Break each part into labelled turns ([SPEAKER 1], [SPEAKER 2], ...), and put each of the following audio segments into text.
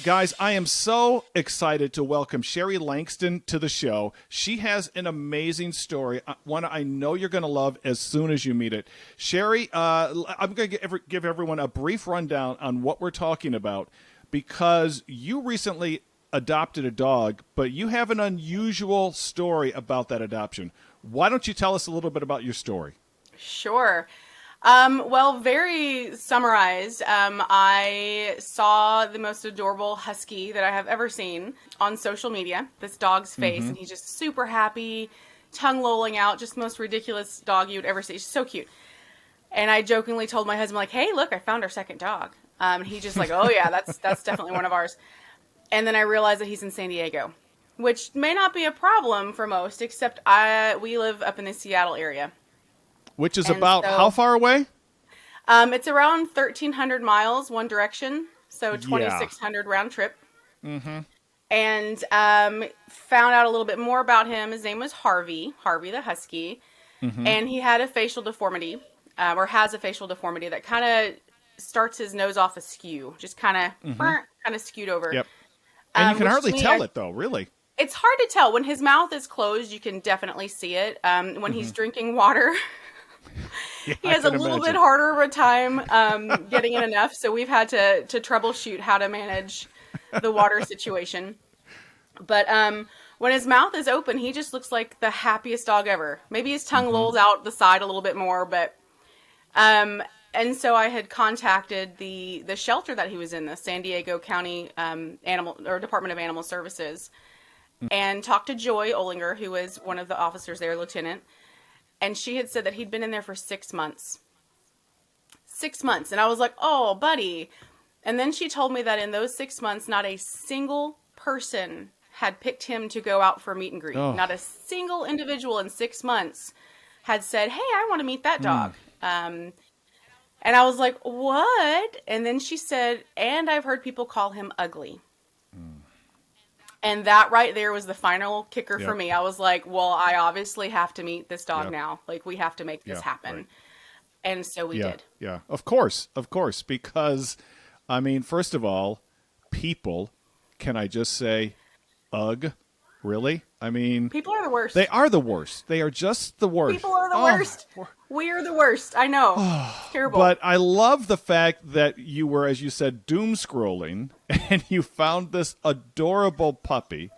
[SPEAKER 1] Guys, I am so excited to welcome Sherry Lankston to the show. She has an amazing story, one I know you're going to love as soon as you meet it. Sherry, I'm going to give everyone a brief rundown on what we're talking about, because you recently adopted a dog, but you have an unusual story about that adoption. Why don't you tell us a little bit about your story?
[SPEAKER 2] Sure. Well, very summarized, I saw the most adorable husky that I have ever seen on social media, this dog's face, and he's just super happy, tongue lolling out, just the most ridiculous dog you would ever see. He's so cute. And I jokingly told my husband, like, hey, look, I found our second dog. And he's just like, oh yeah, that's definitely one of ours. And then I realized that he's in San Diego, which may not be a problem for most, except we live up in the Seattle area.
[SPEAKER 1] Which is about how far away?
[SPEAKER 2] It's around 1,300 miles one direction, so 2,600 round trip. Mm-hmm. And found out a little bit more about him. His name was Harvey the husky, and he had a facial deformity, or has a facial deformity that kind of starts his nose off askew, just kind of skewed over.
[SPEAKER 1] Yep. And you can hardly tell it, though, really.
[SPEAKER 2] It's hard to tell. When his mouth is closed, you can definitely see it. When he's drinking water... he has a little bit harder of a time getting in enough, so we've had to troubleshoot how to manage the water situation. But when his mouth is open, he just looks like the happiest dog ever. Maybe his tongue lolls out the side a little bit more, but and so I had contacted the shelter that he was in, the San Diego County Department of Animal Services, and talked to Joy Olinger, who was one of the officers there, lieutenant. And she had said that he'd been in there for 6 months. 6 months. And I was like, oh, buddy. And then she told me that in those 6 months, not a single person had picked him to go out for a meet and greet. Not a single individual in 6 months had said, hey, I want to meet that dog. And I was like, what? And then she said, and I've heard people call him ugly. And that right there was the final kicker for me. I was like, well, I obviously have to meet this dog now. Like, we have to make this happen. Right. And so we did.
[SPEAKER 1] Yeah, of course. Because, I mean, first of all, people, can I just say, ugh, really? I mean...
[SPEAKER 2] people are the worst.
[SPEAKER 1] They are the worst. They are just the worst.
[SPEAKER 2] People are the worst. We are the worst. I know. It's terrible.
[SPEAKER 1] But I love the fact that you were, as you said, doom scrolling, and you found this adorable puppy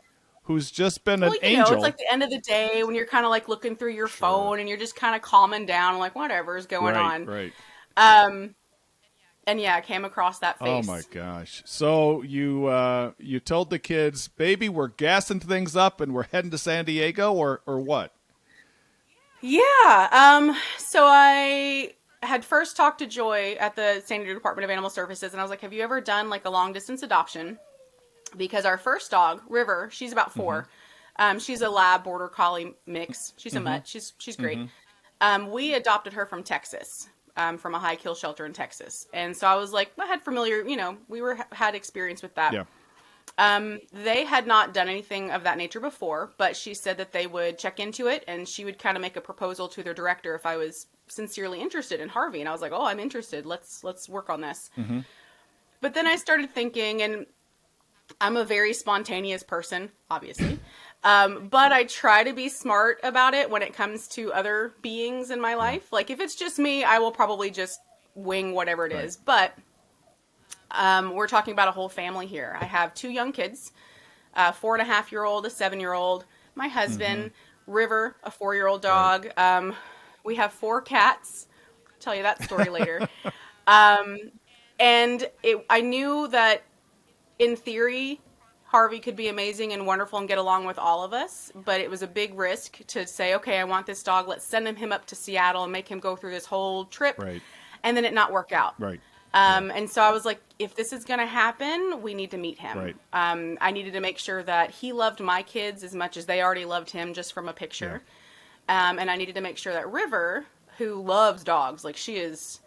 [SPEAKER 1] who's just been an angel.
[SPEAKER 2] It's like the end of the day when you're kind of like looking through your phone and you're just kind of calming down, like whatever's going on.
[SPEAKER 1] Right.
[SPEAKER 2] And yeah, I came across that face.
[SPEAKER 1] Oh my gosh. So you told the kids, baby, we're gassing things up and we're heading to San Diego, or what?
[SPEAKER 2] Yeah. So I had first talked to Joy at the San Diego Department of Animal Services, and I was like, have you ever done like a long distance adoption? Because our first dog, River, she's about 4. She's a lab border collie mix. She's a mutt. She's great. We adopted her from Texas, from a high kill shelter in Texas. And so I was like, I had familiar, had experience with that. Yeah. They had not done anything of that nature before, but she said that they would check into it and she would kind of make a proposal to their director if I was sincerely interested in Harvey. And I was like, oh, I'm interested. Let's work on this. But then I started thinking, and I'm a very spontaneous person, obviously. But I try to be smart about it when it comes to other beings in my life. Like if it's just me, I will probably just wing whatever it is. But we're talking about a whole family here. I have 2 young kids, a 4.5-year-old, a 7-year-old, my husband, River, a 4-year-old dog. We have 4 cats. I'll tell you that story later. And I knew that in theory, Harvey could be amazing and wonderful and get along with all of us, but it was a big risk to say, okay, I want this dog. Let's send him up to Seattle and make him go through this whole trip, and then it not work out.
[SPEAKER 1] Right.
[SPEAKER 2] And so I was like, if this is going to happen, we need to meet him. Right. I needed to make sure that he loved my kids as much as they already loved him just from a picture. Yeah. And I needed to make sure that River, who loves dogs, like she's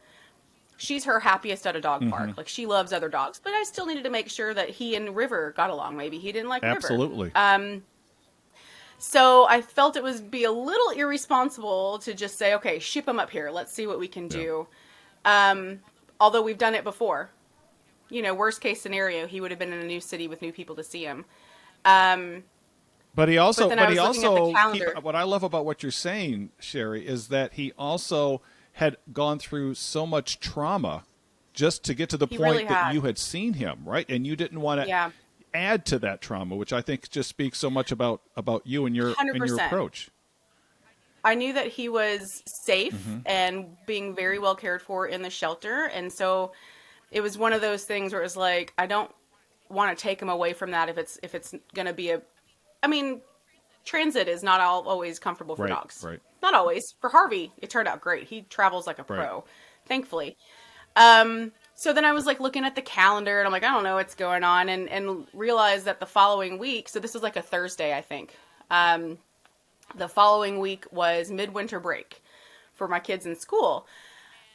[SPEAKER 2] her happiest at a dog park. Like she loves other dogs, but I still needed to make sure that he and River got along. Maybe he didn't like River.
[SPEAKER 1] Absolutely.
[SPEAKER 2] So I felt it would be a little irresponsible to just say, okay, ship him up here. Let's see what we can do. Although we've done it before. worst case scenario, he would have been in a new city with new people to see him.
[SPEAKER 1] But he also,
[SPEAKER 2] then I was looking at the calendar.
[SPEAKER 1] what I love about what you're saying, Sherry, is that he also had gone through so much trauma just to get to the
[SPEAKER 2] He
[SPEAKER 1] point
[SPEAKER 2] really
[SPEAKER 1] that
[SPEAKER 2] had.
[SPEAKER 1] you had seen him, right? And you didn't want to
[SPEAKER 2] Yeah,
[SPEAKER 1] add to that trauma, which I think just speaks so much about you and your
[SPEAKER 2] 100%.
[SPEAKER 1] approach.
[SPEAKER 2] I knew that he was safe
[SPEAKER 1] Mm-hmm.
[SPEAKER 2] and being very well cared for in the shelter. And so it was one of those things where it was like, I don't want to take him away from that if it's going to be I mean, transit is not always comfortable for
[SPEAKER 1] Right,
[SPEAKER 2] dogs.
[SPEAKER 1] right.
[SPEAKER 2] Not always. For Harvey, it turned out great. He travels like a pro,
[SPEAKER 1] Right.
[SPEAKER 2] thankfully. So then I was like looking at the calendar and I'm like, I don't know what's going on, and realized that the following week, so this was like a Thursday, I think. The following week was midwinter break for my kids in school.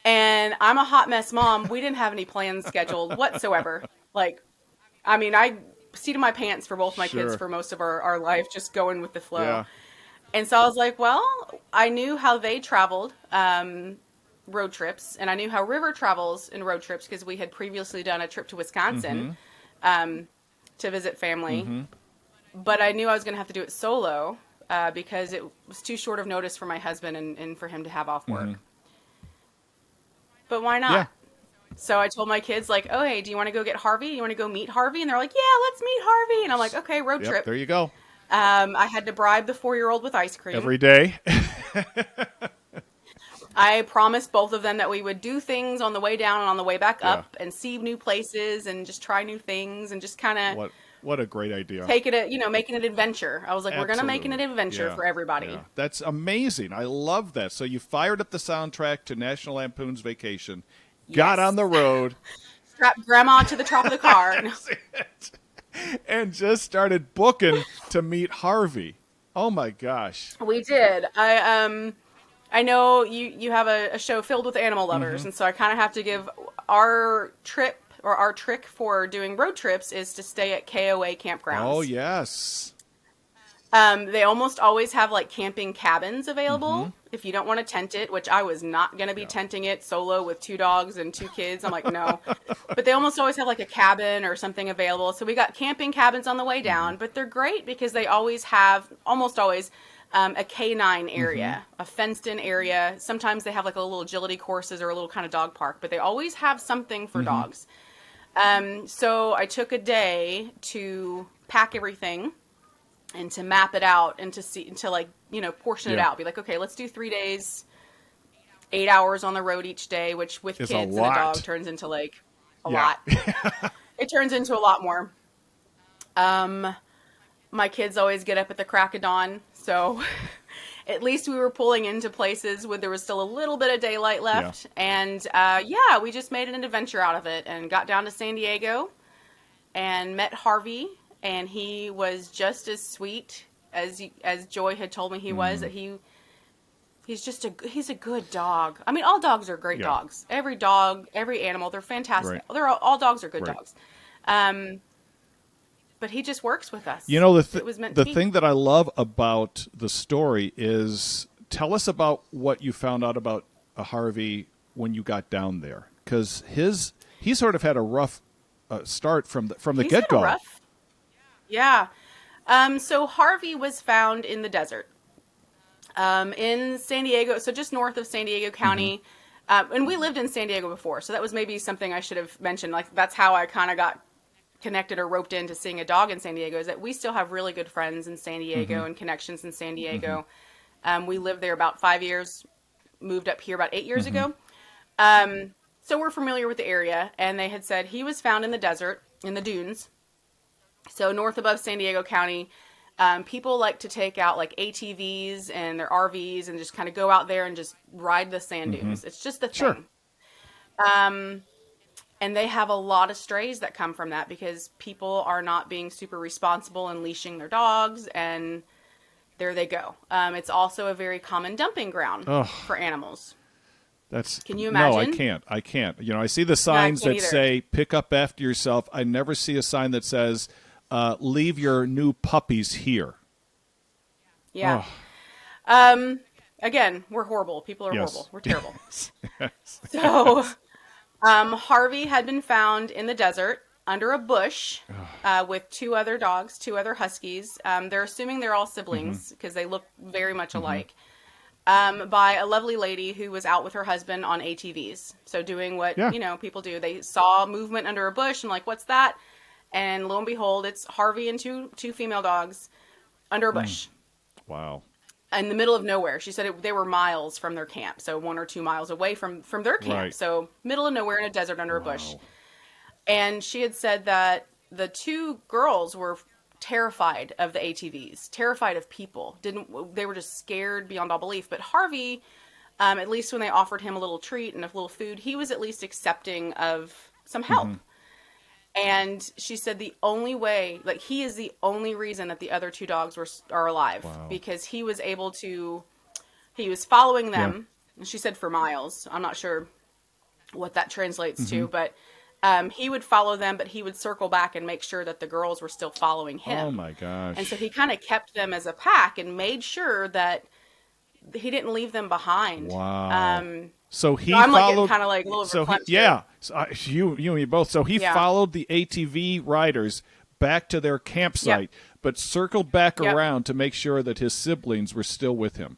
[SPEAKER 2] And I'm a hot mess mom. We didn't have any plans scheduled whatsoever. Like, I mean, I seated my pants for both my kids
[SPEAKER 1] Sure.
[SPEAKER 2] for most of our life, just going with the flow.
[SPEAKER 1] Yeah.
[SPEAKER 2] And so I was like, well, I knew how they traveled road trips, and I knew how River travels in road trips because we had previously done a trip to Wisconsin to visit family.
[SPEAKER 1] Mm-hmm.
[SPEAKER 2] But I knew I was going to have to do it solo because it was too short of notice for my husband and for him to have off work.
[SPEAKER 1] Mm-hmm.
[SPEAKER 2] But why not?
[SPEAKER 1] Yeah.
[SPEAKER 2] So I told my kids, like, oh, hey, do you want to go get Harvey? You want to go meet Harvey? And they're like, yeah, let's meet Harvey. And I'm like, okay, road
[SPEAKER 1] Yep,
[SPEAKER 2] trip.
[SPEAKER 1] there you go.
[SPEAKER 2] I had to bribe the 4-year-old with ice cream.
[SPEAKER 1] Every day.
[SPEAKER 2] I promised both of them that we would do things on the way down and on the way back up and see new places and just try new things and just kind of
[SPEAKER 1] What a great idea.
[SPEAKER 2] take it, making it an adventure. I was like, we're going to make it an
[SPEAKER 1] Absolutely.
[SPEAKER 2] adventure
[SPEAKER 1] Yeah,
[SPEAKER 2] for everybody.
[SPEAKER 1] yeah. That's amazing. I love that. So you fired up the soundtrack to National Lampoon's Vacation, got
[SPEAKER 2] Yes.
[SPEAKER 1] on the road,
[SPEAKER 2] Strapped grandma to the top of the car.
[SPEAKER 1] and just started booking to meet Harvey. Oh my gosh.
[SPEAKER 2] We did. I know you have a show filled with animal lovers,
[SPEAKER 1] Mm-hmm.
[SPEAKER 2] and so I kind of have to give our trip, or our trick for doing road trips, is to stay at KOA campgrounds.
[SPEAKER 1] Oh yes.
[SPEAKER 2] They almost always have like camping cabins available
[SPEAKER 1] Mm-hmm.
[SPEAKER 2] if you don't want to tent it, which I was not going to be tenting it solo with 2 dogs and 2 kids. I'm like, no. But they almost always have like a cabin or something available. So we got camping cabins on the way down, but they're great because they always have, almost always, a canine area, a fenced in area. Sometimes they have like a little agility courses or a little kind of dog park, but they always have something for dogs. So I took a day to pack everything and to map it out and to like, portion it
[SPEAKER 1] Yeah.
[SPEAKER 2] out. Be like, okay, let's do 3 days, 8 hours on the road each day, which with
[SPEAKER 1] Is a
[SPEAKER 2] kids and a
[SPEAKER 1] lot.
[SPEAKER 2] dog turns into like a
[SPEAKER 1] Yeah.
[SPEAKER 2] lot. It turns into a lot more. My kids always get up at the crack of dawn, so at least we were pulling into places where there was still a little bit of daylight left. And we just made an adventure out of it and got down to San Diego and met Harvey, and he was just as sweet as Joy had told me he was. That he's a good dog. I mean, all dogs are great dogs. Every dog, every animal, they're fantastic.
[SPEAKER 1] Right.
[SPEAKER 2] All dogs are good
[SPEAKER 1] Right.
[SPEAKER 2] dogs. But he just works with us.
[SPEAKER 1] You know,
[SPEAKER 2] It was meant to
[SPEAKER 1] the
[SPEAKER 2] be.
[SPEAKER 1] thing that I love about the story is, tell us about what you found out about Harvey when you got down there, because he sort of had a rough start from the
[SPEAKER 2] He's had a
[SPEAKER 1] get-go.
[SPEAKER 2] rough. Yeah. So Harvey was found in the desert, in San Diego, so just north of San Diego County. And we lived in San Diego before, so that was maybe something I should have mentioned. Like, that's how I kind of got connected or roped into seeing a dog in San Diego, is that we still have really good friends in San Diego and connections in San Diego. We lived there about 5 years, moved up here about 8 years ago. So we're familiar with the area, and they had said he was found in the desert, in the dunes. So north above San Diego County. People like to take out like ATVs and their RVs and just kind of go out there and just ride the sand dunes. It's just a thing.
[SPEAKER 1] Sure.
[SPEAKER 2] And they have a lot of strays that come from that because people are not being super responsible and leashing their dogs, and there they go. It's also a very common dumping ground for animals. Can you imagine?
[SPEAKER 1] No, I can't. I see the signs
[SPEAKER 2] can't
[SPEAKER 1] that
[SPEAKER 2] either.
[SPEAKER 1] say "pick up after yourself." I never see a sign that says "leave your new puppies here."
[SPEAKER 2] Yeah. Again, we're horrible. People are
[SPEAKER 1] Yes.
[SPEAKER 2] horrible. We're terrible.
[SPEAKER 1] Yes.
[SPEAKER 2] So, Harvey had been found in the desert under a bush with two other dogs, two other huskies. They're assuming they're all siblings because they look very much alike. By a lovely lady who was out with her husband on ATVs. So doing what, people do. They saw movement under a bush and like, what's that? And lo and behold, it's Harvey and two female dogs under a bush.
[SPEAKER 1] Wow.
[SPEAKER 2] In the middle of nowhere. She said they were miles from their camp. So 1 or 2 miles away from their camp.
[SPEAKER 1] Right.
[SPEAKER 2] So middle of nowhere in a desert under a bush. And she had said that the two girls were terrified of the ATVs, terrified of people. They were just scared beyond all belief. But Harvey, at least when they offered him a little treat and a little food, he was at least accepting of some help. And she said the only way, like he is the only reason that the other two dogs are alive because he was able to, he was following them. And she said for miles. I'm not sure what that translates to, but he would follow them, but he would circle back and make sure that the girls were still following him.
[SPEAKER 1] Oh my gosh.
[SPEAKER 2] And so he kind of kept them as a pack and made sure that he didn't leave them behind.
[SPEAKER 1] Wow. So he
[SPEAKER 2] I'm
[SPEAKER 1] followed,
[SPEAKER 2] like kind of like a little
[SPEAKER 1] so
[SPEAKER 2] verklempt
[SPEAKER 1] you and me both. So he followed the ATV riders back to their campsite, but circled back around to make sure that his siblings were still with him.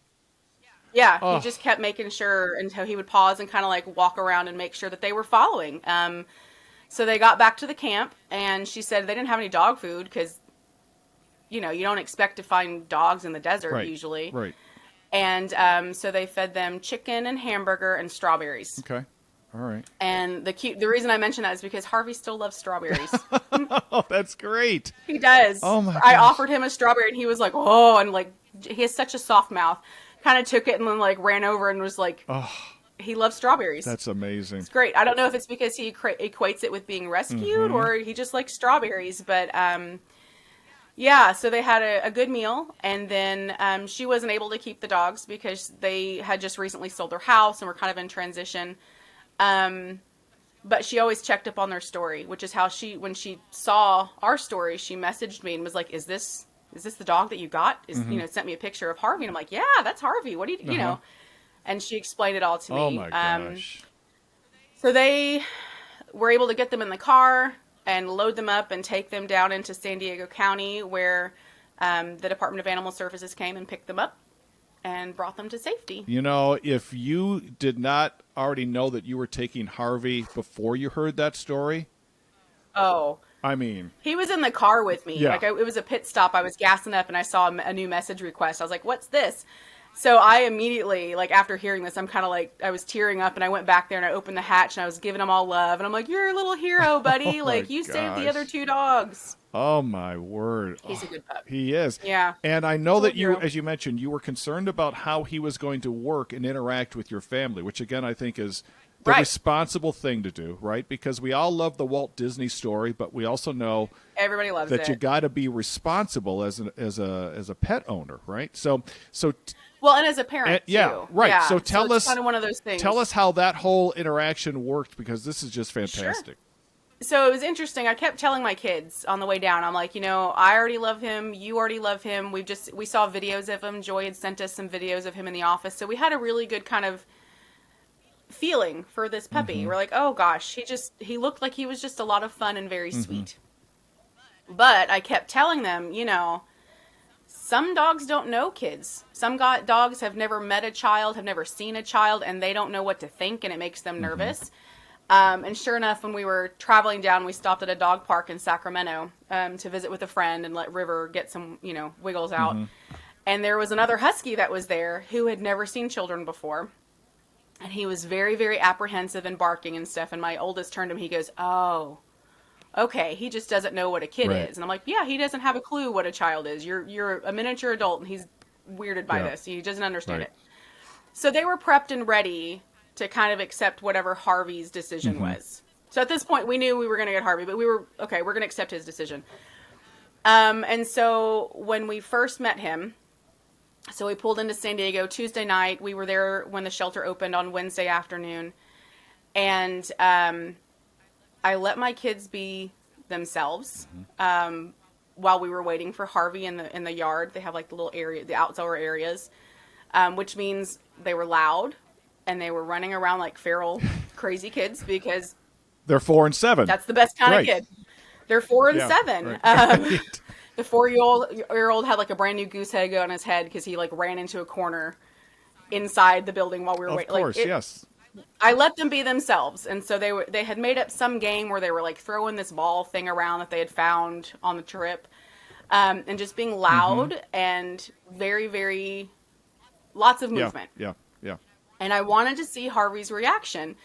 [SPEAKER 2] Yeah, he just kept making sure until he would pause and kind of like walk around and make sure that they were following. So they got back to the camp, and she said they didn't have any dog food because, you don't expect to find dogs in the desert usually.
[SPEAKER 1] Right.
[SPEAKER 2] And so they fed them chicken and hamburger and strawberries.
[SPEAKER 1] Okay. All right.
[SPEAKER 2] And the reason I mention that is because Harvey still loves strawberries.
[SPEAKER 1] Oh, that's great.
[SPEAKER 2] He does.
[SPEAKER 1] Oh my gosh.
[SPEAKER 2] I offered him a strawberry and he was like, oh, and like he has such a soft mouth. Kind of took it and then like ran over and was like, he loves strawberries.
[SPEAKER 1] That's amazing.
[SPEAKER 2] It's great. I don't know if it's because he equates it with being rescued or he just likes strawberries, but so they had a good meal, and then she wasn't able to keep the dogs because they had just recently sold their house and were kind of in transition. But she always checked up on their story, which is how when she saw our story, she messaged me and was like, is this the dog that you got? Sent me a picture of Harvey, and I'm like, yeah, that's Harvey. What do you know? And she explained it all to me.
[SPEAKER 1] Oh my gosh.
[SPEAKER 2] So they were able to get them in the car and load them up and take them down into San Diego County, where the Department of Animal Services came and picked them up and brought them to safety.
[SPEAKER 1] If you did not already know that you were taking Harvey before you heard that story.
[SPEAKER 2] Oh.
[SPEAKER 1] I mean.
[SPEAKER 2] He was in the car with me.
[SPEAKER 1] Yeah.
[SPEAKER 2] Like it was a pit stop. I was gassing up and I saw a new message request. I was like, what's this? So I immediately, like after hearing this, I'm kind of like, I was tearing up and I went back there and I opened the hatch and I was giving them all love. And I'm like, you're a little hero, buddy. Like you saved the other two dogs.
[SPEAKER 1] Oh my word.
[SPEAKER 2] He's a good pup.
[SPEAKER 1] He is.
[SPEAKER 2] Yeah.
[SPEAKER 1] And I know that you, as you mentioned, you were concerned about how he was going to work and interact with your family, which again, I think is the responsible thing to do, right? Because we all love the Walt Disney story, but we also know
[SPEAKER 2] everybody loves
[SPEAKER 1] that
[SPEAKER 2] it.
[SPEAKER 1] you got to be responsible as a pet owner, right?
[SPEAKER 2] Well, and as a parent, too.
[SPEAKER 1] Right.
[SPEAKER 2] Yeah.
[SPEAKER 1] So tell us,
[SPEAKER 2] kind of one of those things.
[SPEAKER 1] Tell us how that whole interaction worked, because this is just fantastic.
[SPEAKER 2] Sure. So it was interesting. I kept telling my kids on the way down, I'm like, I already love him. You already love him. We saw videos of him. Joy had sent us some videos of him in the office. So we had a really good kind of feeling for this puppy. We're like, oh gosh, he looked like he was just a lot of fun and very sweet. But I kept telling them, some dogs don't know kids. Some dogs have never met a child, have never seen a child, and they don't know what to think, and it makes them nervous. And sure enough, when we were traveling down, we stopped at a dog park in Sacramento to visit with a friend and let River get some, wiggles out. And there was another husky that was there who had never seen children before. And he was very, very apprehensive and barking and stuff. And my oldest turned to him, he goes, oh, okay, he just doesn't know what a kid is. And I'm like, yeah, he doesn't have a clue what a child is. You're a miniature adult, and he's weirded by this. He doesn't understand it. So they were prepped and ready to kind of accept whatever Harvey's decision was. So at this point, we knew we were going to get Harvey, but we were, okay, we're going to accept his decision. And so when we first met him, so we pulled into San Diego Tuesday night. We were there when the shelter opened on Wednesday afternoon. And I let my kids be themselves while we were waiting for Harvey in the yard. They have like the little area, the outdoor areas, which means they were loud and they were running around like feral crazy kids because
[SPEAKER 1] they're 4 and 7.
[SPEAKER 2] that's the best kind
[SPEAKER 1] Right.
[SPEAKER 2] of kid. They're 4 and
[SPEAKER 1] Yeah,
[SPEAKER 2] 7.
[SPEAKER 1] right.
[SPEAKER 2] The 4-year-old had like a brand new goose egg on his head because he like ran into a corner inside the building while we were waiting.
[SPEAKER 1] Of course,
[SPEAKER 2] like,
[SPEAKER 1] yes.
[SPEAKER 2] I let them be themselves, and so they had made up some game where they were like throwing this ball thing around that they had found on the trip, and just being loud and very, very lots of movement.
[SPEAKER 1] Yeah.
[SPEAKER 2] And I wanted to see Harvey's reaction,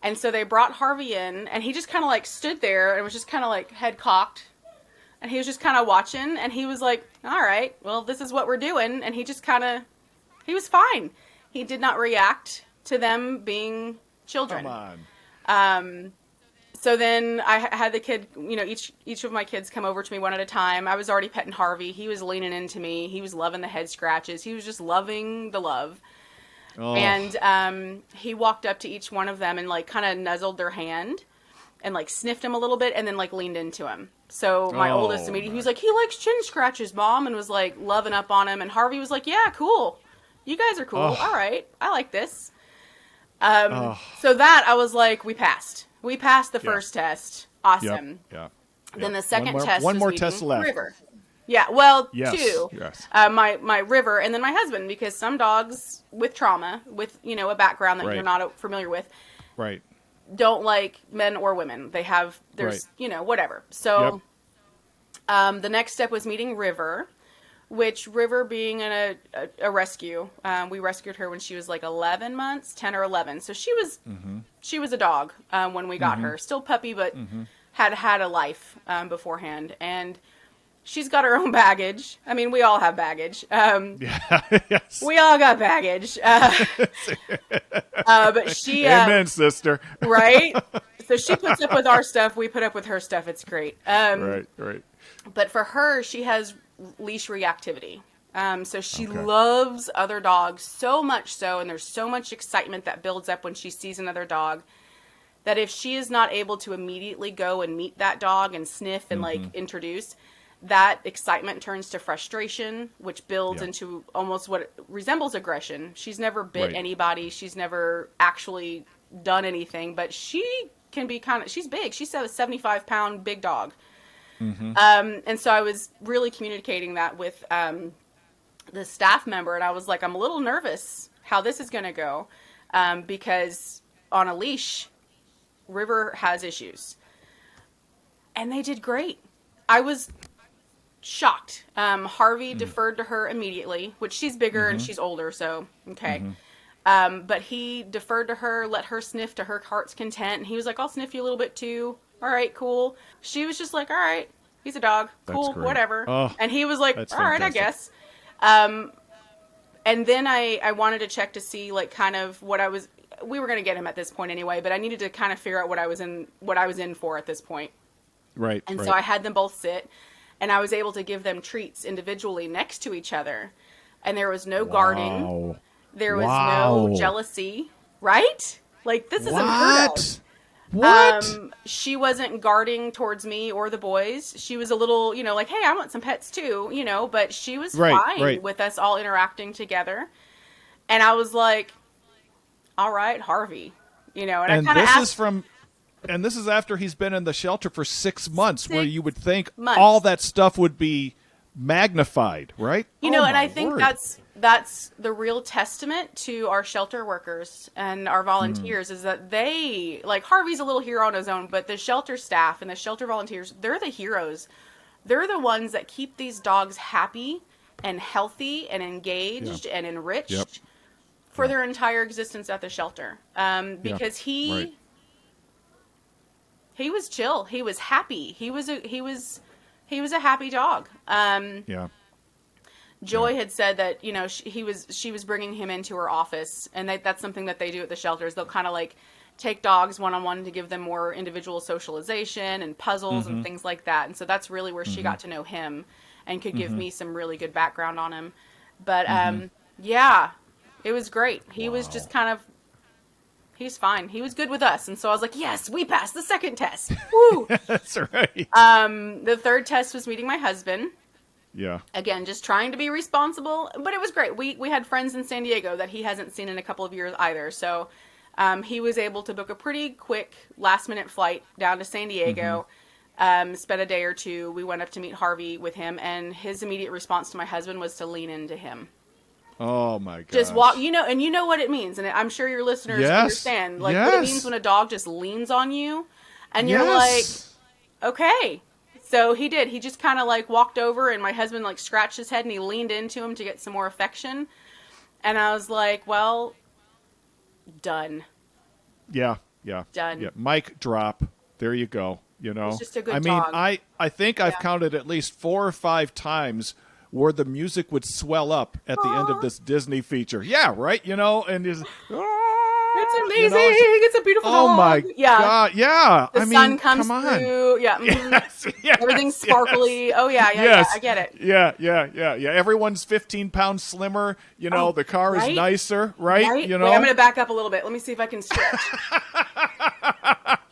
[SPEAKER 2] and so they brought Harvey in, and he just kind of like stood there and was just kind of like head cocked. And he was just kind of watching, and he was like, all right, well, this is what we're doing. And he just he was fine. He did not react to them being children.
[SPEAKER 1] Come on.
[SPEAKER 2] So then I had the kid, each of my kids come over to me one at a time. I was already petting Harvey. He was leaning into me. He was loving the head scratches. He was just loving the love.
[SPEAKER 1] Oh.
[SPEAKER 2] And he walked up to each one of them and like kind of nuzzled their hand and like sniffed him a little bit and then like leaned into him. So my oldest immediately, he was like, he likes chin scratches, Mom, and was like loving up on him. And Harvey was like, yeah, cool. You guys are cool. All right. I like this. So that I was like, we passed the first test. Awesome.
[SPEAKER 1] Yeah.
[SPEAKER 2] Then the second test
[SPEAKER 1] one
[SPEAKER 2] was
[SPEAKER 1] more
[SPEAKER 2] meeting
[SPEAKER 1] test left.
[SPEAKER 2] River. Yeah, well,
[SPEAKER 1] Yes,
[SPEAKER 2] 2.
[SPEAKER 1] yes.
[SPEAKER 2] My River and then my husband, because some dogs with trauma, with, a background that
[SPEAKER 1] Right.
[SPEAKER 2] you're not familiar with,
[SPEAKER 1] Right.
[SPEAKER 2] don't like men or women. They have, whatever. So the next step was meeting River, which River being in a rescue, we rescued her when she was like 11 months, 10 or 11. So she was a dog when we got her. Still puppy, but had a life beforehand. And she's got her own baggage. I mean, we all have baggage.
[SPEAKER 1] Yes.
[SPEAKER 2] We all got baggage. But she...
[SPEAKER 1] Amen, sister.
[SPEAKER 2] Right? So she puts up with our stuff. We put up with her stuff. It's great.
[SPEAKER 1] Right.
[SPEAKER 2] But for her, she has leash reactivity. So she loves other dogs so much so, and there's so much excitement that builds up when she sees another dog, that if she is not able to immediately go and meet that dog and sniff and like introduce, that excitement turns to frustration, which builds into almost what resembles aggression. She's never bit anybody. She's never actually done anything, but she can be she's big. She's a 75-pound big dog. And so I was really communicating that with the staff member, and I was like, I'm a little nervous how this is going to go, because on a leash, River has issues. And they did great. I was shocked. Harvey deferred to her immediately, which she's bigger and she's older, so okay. But he deferred to her, let her sniff to her heart's content, and he was like, I'll sniff you a little bit too. All right, cool. She was just like, all right, he's a dog. Cool, whatever.
[SPEAKER 1] Oh,
[SPEAKER 2] and he was like, all right, I guess. And then I wanted to check to see like kind of we were going to get him at this point anyway, but I needed to kind of figure out what I was in for at this point.
[SPEAKER 1] Right.
[SPEAKER 2] And so I had them both sit, and I was able to give them treats individually next to each other. And there was no guarding. There was no jealousy, right? Like, this is unheard of.
[SPEAKER 1] What?
[SPEAKER 2] She wasn't guarding towards me or the boys. She was a little, like, hey, I want some pets too, but she was fine with us all interacting together. And I was like, all right, Harvey, and I kind of asked.
[SPEAKER 1] And this is after he's been in the shelter for 6 months, where you would think all that stuff would be magnified, right?
[SPEAKER 2] And I think that's the real testament to our shelter workers and our volunteers, is that they, like, Harvey's a little hero on his own, but the shelter staff and the shelter volunteers, they're the heroes. They're the ones that keep these dogs happy and healthy and engaged and enriched for their entire existence at the shelter. Because he was chill. He was happy. He was a happy dog. Joy had said that, she was bringing him into her office, and that's something that they do at the shelters. They'll kind of like take dogs one-on-one to give them more individual socialization and puzzles and things like that. And so that's really where she got to know him and could give me some really good background on him. But, it was great. He was just kind of, he's fine. He was good with us. And so I was like, yes, we passed the second test. Woo!
[SPEAKER 1] That's right.
[SPEAKER 2] The third test was meeting my husband.
[SPEAKER 1] Yeah.
[SPEAKER 2] Again, just trying to be responsible, but it was great. We had friends in San Diego that he hasn't seen in a couple of years either. So He was able to book a pretty quick last-minute flight down to San Diego, spent a day or two. We went up to meet Harvey with him, and his immediate response to my husband was to lean into him.
[SPEAKER 1] Oh my god!
[SPEAKER 2] Just walk, and you know what it means, and I'm sure your listeners understand, like what it means when a dog just leans on you, and you're like, okay. So he did. He just kind of like walked over, and my husband like scratched his head, and he leaned into him to get some more affection, and I was like, well, done.
[SPEAKER 1] Yeah.
[SPEAKER 2] Done.
[SPEAKER 1] Yeah. Mic drop. There you go.
[SPEAKER 2] It's just a good
[SPEAKER 1] I mean,
[SPEAKER 2] dog.
[SPEAKER 1] I think I've counted at least 4 or 5 times where the music would swell up at the end of this Disney feature. Yeah, right? And it's
[SPEAKER 2] amazing. It's a beautiful dog.
[SPEAKER 1] Oh my god. Yeah.
[SPEAKER 2] The sun comes through. Yeah.
[SPEAKER 1] Yes.
[SPEAKER 2] Everything's sparkly.
[SPEAKER 1] Yes.
[SPEAKER 2] Oh yeah, I get it.
[SPEAKER 1] Yeah. Everyone's 15 pounds slimmer. The car is nicer, right?
[SPEAKER 2] Wait, I'm going to back up a little bit. Let me see if I can stretch.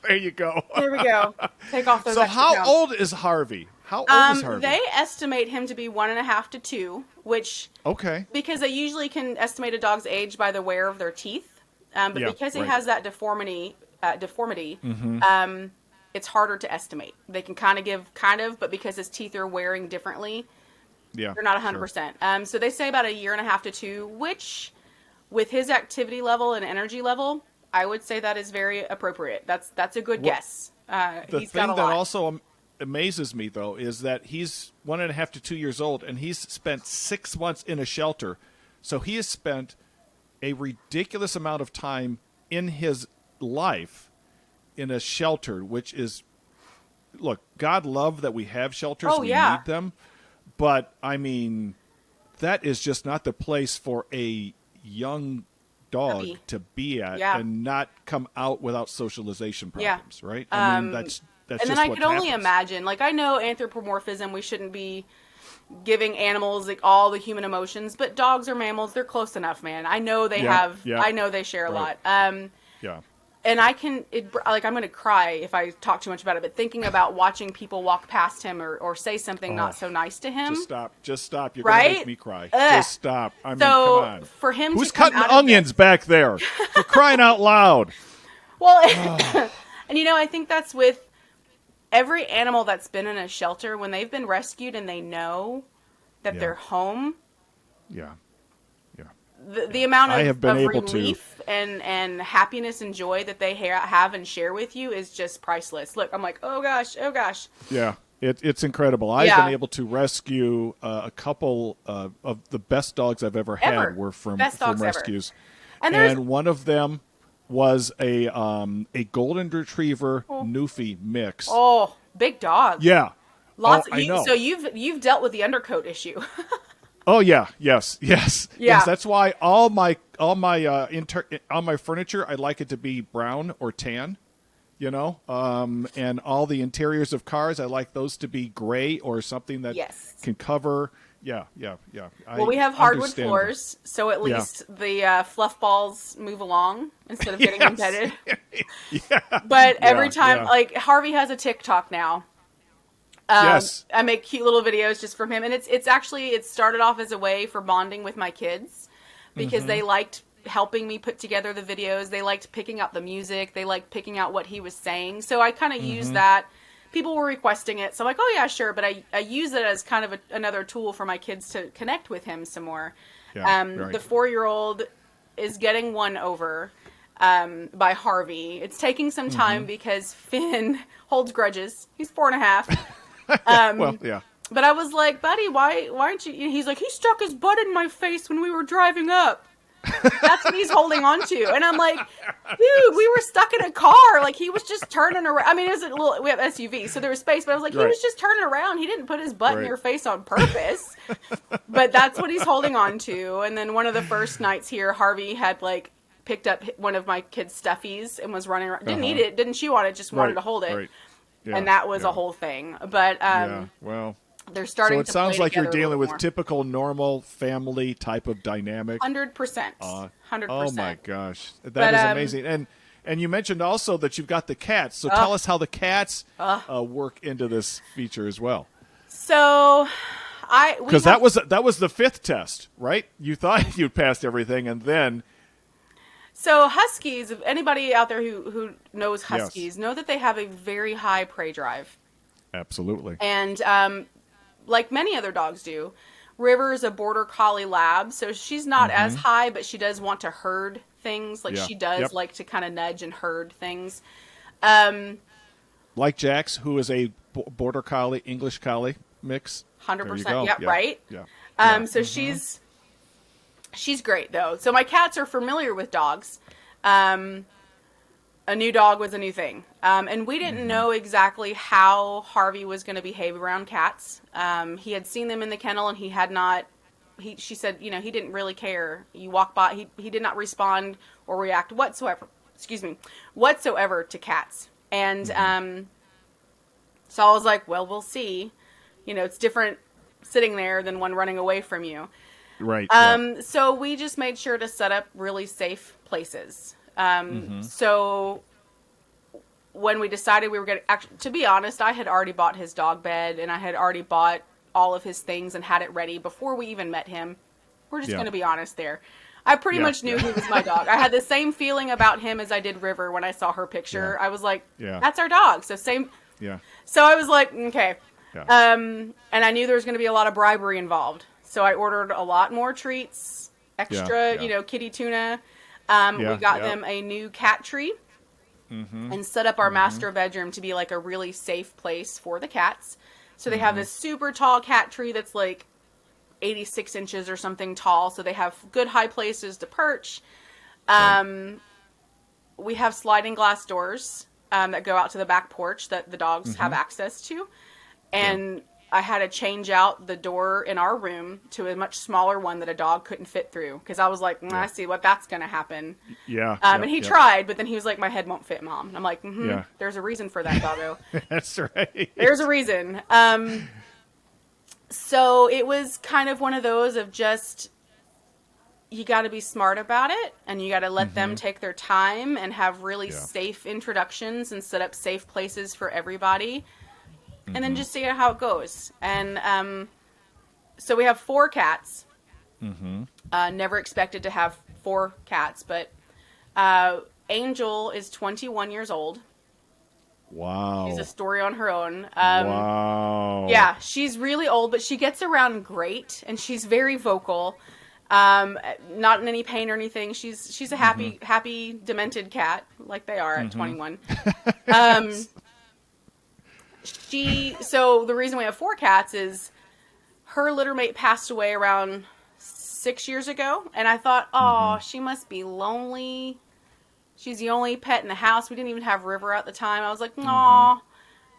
[SPEAKER 1] There you go.
[SPEAKER 2] There we go. Take off those
[SPEAKER 1] So
[SPEAKER 2] extra
[SPEAKER 1] how
[SPEAKER 2] pounds.
[SPEAKER 1] old is Harvey? How old is Harvey?
[SPEAKER 2] They estimate him to be 1.5 to 2, which because they usually can estimate a dog's age by the wear of their teeth, but because he has that deformity, it's harder to estimate. They can kind of, but because his teeth are wearing differently, they're not 100%. So they say about 1.5 to 2, which with his activity level and energy level, I would say that is very appropriate. That's a good guess.
[SPEAKER 1] The
[SPEAKER 2] he's
[SPEAKER 1] thing
[SPEAKER 2] got a
[SPEAKER 1] that
[SPEAKER 2] lot.
[SPEAKER 1] also amazes me, though, is that he's 1.5 to 2 years old, and he's spent 6 months in a shelter. So he has spent a ridiculous amount of time in his life in a shelter, which is, look, God love that we have shelters. We need them. But, I mean, that is just not the place for a young dog to be at and not come out without socialization problems, right? I mean, that's and
[SPEAKER 2] then
[SPEAKER 1] just
[SPEAKER 2] I
[SPEAKER 1] what
[SPEAKER 2] could only
[SPEAKER 1] happens.
[SPEAKER 2] imagine, like, I know anthropomorphism, we shouldn't be giving animals like all the human emotions, but dogs are mammals. They're close enough, man. I know they I know they share a lot. And I'm going to cry if I talk too much about it, but thinking about watching people walk past him or say something not so nice to him.
[SPEAKER 1] Just stop. You're going to make me cry. Just stop. I mean,
[SPEAKER 2] so
[SPEAKER 1] come on.
[SPEAKER 2] For him
[SPEAKER 1] Who's
[SPEAKER 2] to come
[SPEAKER 1] cutting
[SPEAKER 2] out
[SPEAKER 1] onions back there? For crying out loud.
[SPEAKER 2] Well, and I think that's with every animal that's been in a shelter, when they've been rescued and they know that they're home.
[SPEAKER 1] Yeah.
[SPEAKER 2] The amount
[SPEAKER 1] I
[SPEAKER 2] of,
[SPEAKER 1] have been
[SPEAKER 2] of
[SPEAKER 1] able
[SPEAKER 2] relief and happiness and joy that they have and share with you is just priceless. Look, I'm like, oh gosh.
[SPEAKER 1] Yeah, it's incredible. I've been able to rescue a couple of the best dogs I've ever had were from rescues. And one of them was a golden retriever Newfie mix.
[SPEAKER 2] Oh, big dog.
[SPEAKER 1] Yeah.
[SPEAKER 2] Lots.
[SPEAKER 1] I know.
[SPEAKER 2] So you've dealt with the undercoat issue.
[SPEAKER 1] Oh yeah, yes. That's why all my furniture, I like it to be brown or tan, and all the interiors of cars, I like those to be gray or something that can cover. Yeah.
[SPEAKER 2] Well, we have hardwood floors, so at least the fluff balls move along instead of getting embedded. But every time, like Harvey has a TikTok now. I make cute little videos just from him, and it started off as a way for bonding with my kids because they liked helping me put together the videos. They liked picking out the music. They liked picking out what he was saying. So I kind of used that. People were requesting it, so I'm like, oh yeah, sure. But I use it as kind of another tool for my kids to connect with him some more. The 4-year-old is getting won over by Harvey. It's taking some time because Finn holds grudges. He's 4.5. But I was like, buddy, why aren't you? He's like, he stuck his butt in my face when we were driving up. That's what he's holding on to. And I'm like, dude, we were stuck in a car. Like, he was just turning around. I mean, we have SUV, so there was space, but I was like, he was just turning around. He didn't put his butt in your face on purpose. But that's what he's holding on to. And then one of the first nights here, Harvey had picked up one of my kids' stuffies and was running around. Didn't eat it, didn't chew on it, just wanted to hold it. And that was a whole thing. But they're starting.
[SPEAKER 1] So it sounds like you're dealing with typical normal family type of dynamic.
[SPEAKER 2] 100%. 100%.
[SPEAKER 1] Oh my gosh, that is amazing. And you mentioned also that you've got the cats. So tell us how the cats work into this feature as well.
[SPEAKER 2] So
[SPEAKER 1] because that was the 5th test, right? You thought you'd passed everything, and then
[SPEAKER 2] So huskies, if anybody out there who knows huskies,
[SPEAKER 1] Yes.
[SPEAKER 2] know that they have a very high prey drive.
[SPEAKER 1] Absolutely.
[SPEAKER 2] And like many other dogs do, River is a border collie lab, so she's not as high, but she does want to herd things. Like
[SPEAKER 1] Yeah.
[SPEAKER 2] she does
[SPEAKER 1] Yep.
[SPEAKER 2] like to kind of nudge and herd things.
[SPEAKER 1] Like Jax, who is a border collie, English collie mix.
[SPEAKER 2] 100%. Yeah, right.
[SPEAKER 1] Yeah.
[SPEAKER 2] So she's great though. So my cats are familiar with dogs. A new dog was a new thing. And we didn't know exactly how Harvey was going to behave around cats. He had seen them in the kennel and he had not, she said, you know, he didn't really care. You walk by, he did not respond or react whatsoever to cats. And, so I was like, well, we'll see. You know, it's different sitting there than one running away from you.
[SPEAKER 1] Right.
[SPEAKER 2] So we just made sure to set up really safe places. So when we decided we were going to actually, to be honest, I had already bought his dog bed and I had already bought all of his things and had it ready before we even met him. We're just going to be honest there. I pretty much knew he was my dog. I had the same feeling about him as I did River when I saw her picture. I was like, that's our dog. So same.
[SPEAKER 1] Yeah.
[SPEAKER 2] So I was like, okay.
[SPEAKER 1] Yeah.
[SPEAKER 2] And I knew there was going to be a lot of bribery involved. So I ordered a lot more treats, extra, you know, kitty tuna. We got them a new cat tree and set up our master bedroom to be like a really safe place for the cats. So they have this super tall cat tree that's like 86 inches or something tall. So they have good high places to perch. We have sliding glass doors that go out to the back porch that the dogs have access to. And I had to change out the door in our room to a much smaller one that a dog couldn't fit through. Because I was like, I see what that's going to happen. And he tried, but then he was like, my head won't fit, Mom. And I'm like, there's a reason for that, doggo.
[SPEAKER 1] That's right.
[SPEAKER 2] There's a reason. So it was kind of one of those of just, you got to be smart about it. And you got to let them take their time and have really safe introductions and set up safe places for everybody. And then just see how it goes. And so we have 4 cats. Never expected to have 4 cats, but Angel is 21 years old.
[SPEAKER 1] Wow.
[SPEAKER 2] She's a story on her own.
[SPEAKER 1] Wow.
[SPEAKER 2] Yeah, she's really old, but she gets around great, and she's very vocal. Not in any pain or anything. She's a happy, demented cat, like they are at 21. So the reason we have 4 cats is her litter mate passed away around 6 years ago. And I thought, oh, she must be lonely. She's the only pet in the house. We didn't even have River at the time. I was like, aw,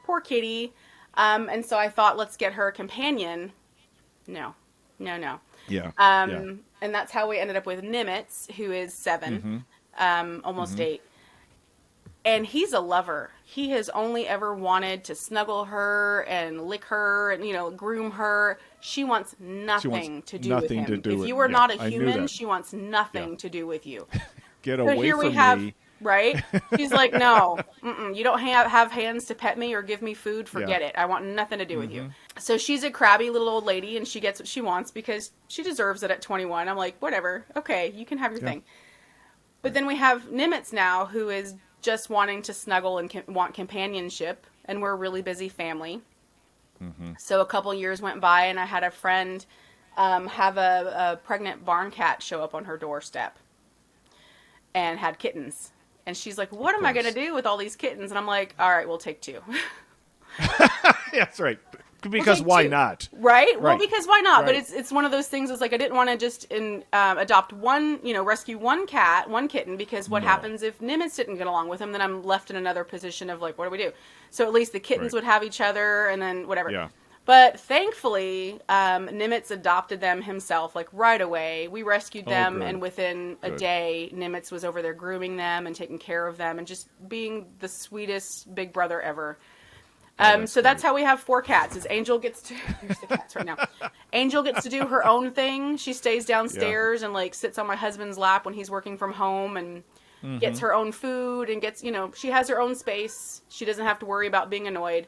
[SPEAKER 2] poor kitty. And so I thought, let's get her a companion. No.
[SPEAKER 1] Yeah.
[SPEAKER 2] And that's how we ended up with Nimitz, who is 7, almost 8. And he's a lover. He has only ever wanted to snuggle her and lick her and, you know, groom her. She wants nothing to do with him. If you are not a human, she wants nothing to do with you.
[SPEAKER 1] Get away
[SPEAKER 2] but here
[SPEAKER 1] from
[SPEAKER 2] we have,
[SPEAKER 1] me.
[SPEAKER 2] Right? She's like, no, you don't have hands to pet me or give me food. Forget it. I want nothing to do with you. So she's a crabby little old lady and she gets what she wants because she deserves it at 21. I'm like, whatever. Okay, you can have your thing. But then we have Nimitz now, who is just wanting to snuggle and want companionship, and we're a really busy family. So a couple years went by, and I had a friend have a pregnant barn cat show up on her doorstep and had kittens. And she's like, what am I going to do with all these kittens? And I'm like, all right, we'll take 2.
[SPEAKER 1] That's right. Because why not?
[SPEAKER 2] Right? Well, because why not? But it's one of those things. It's like I didn't want to just adopt one, rescue one kitten, because what happens if Nimitz didn't get along with him? Then I'm left in another position of like, what do we do? So at least the kittens would have each other, and then whatever.
[SPEAKER 1] Yeah.
[SPEAKER 2] But thankfully, Nimitz adopted them himself, like right away. We rescued them, and within a day, Nimitz was over there grooming them and taking care of them and just being the sweetest big brother ever. So that's how we have 4 cats. Is Angel gets to here's the cats right now. Angel gets to do her own thing. She stays downstairs and like sits on my husband's lap when he's working from home and gets her own food and gets, she has her own space. She doesn't have to worry about being annoyed.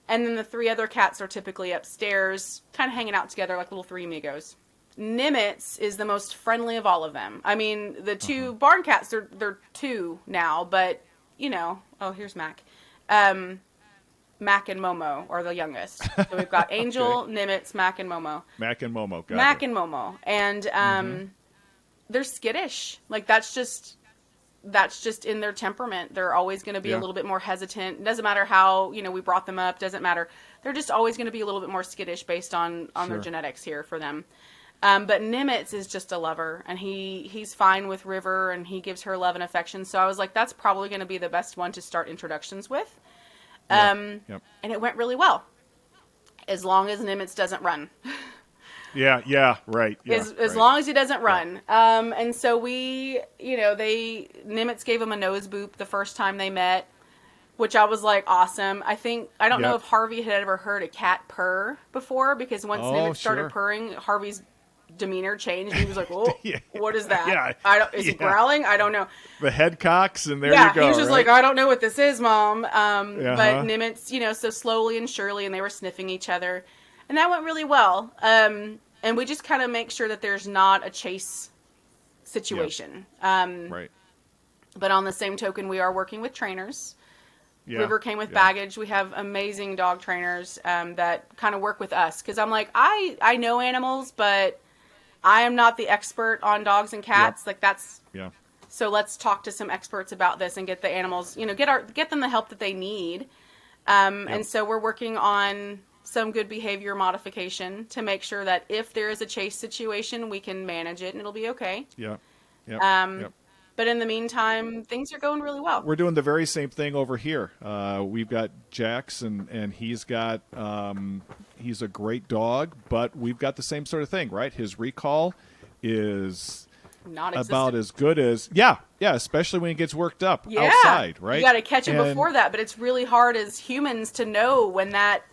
[SPEAKER 2] And then the 3 other cats are typically upstairs, kind of hanging out together like little 3 amigos. Nimitz is the most friendly of all of them. I mean, the two barn cats, they're 2 now, but, oh, here's Mac. Mac and Momo are the youngest. So we've got Angel,
[SPEAKER 1] Okay.
[SPEAKER 2] Nimitz, Mac, and Momo.
[SPEAKER 1] Mac and Momo. Got
[SPEAKER 2] Mac
[SPEAKER 1] it.
[SPEAKER 2] and Momo. And they're skittish. Like, that's just in their temperament. They're always going to be a little bit more hesitant. It doesn't matter how, we brought them up. Doesn't matter. They're just always going to be a little bit more skittish based on their genetics here for them. But Nimitz is just a lover, and he's fine with River, and he gives her love and affection. So I was like, that's probably going to be the best one to start introductions with. And it went really well, as long as Nimitz doesn't run.
[SPEAKER 1] Yeah, right. Yeah,
[SPEAKER 2] as long as he doesn't run. And so Nimitz gave him a nose boop the first time they met, which I was like, awesome. I don't know if Harvey had ever heard a cat purr before, because once Nimitz started purring, Harvey's demeanor changed. He was like, "Oh, what is that? Is he growling? I don't know."
[SPEAKER 1] The head cocks, and there you go.
[SPEAKER 2] He was just like, "I don't know what this is, Mom." But Nimitz, so slowly and surely, and they were sniffing each other, and that went really well. And we just kind of make sure that there's not a chase situation.
[SPEAKER 1] Right.
[SPEAKER 2] But on the same token, we are working with trainers.
[SPEAKER 1] Yeah.
[SPEAKER 2] River came with baggage. We have amazing dog trainers that kind of work with us, because I'm like, I know animals, but I am not the expert on dogs and cats. Like, that's so let's talk to some experts about this and get the animals, get them the help that they need. And so we're working on some good behavior modification to make sure that if there is a chase situation, we can manage it and it'll be okay. But in the meantime, things are going really well.
[SPEAKER 1] We're doing the very same thing over here. We've got Jax, and he's got he's a great dog, but we've got the same sort of thing, right? His recall is
[SPEAKER 2] not
[SPEAKER 1] about as good as especially when he gets worked up outside, right?
[SPEAKER 2] You got to catch him before that, but it's really hard as humans to know when that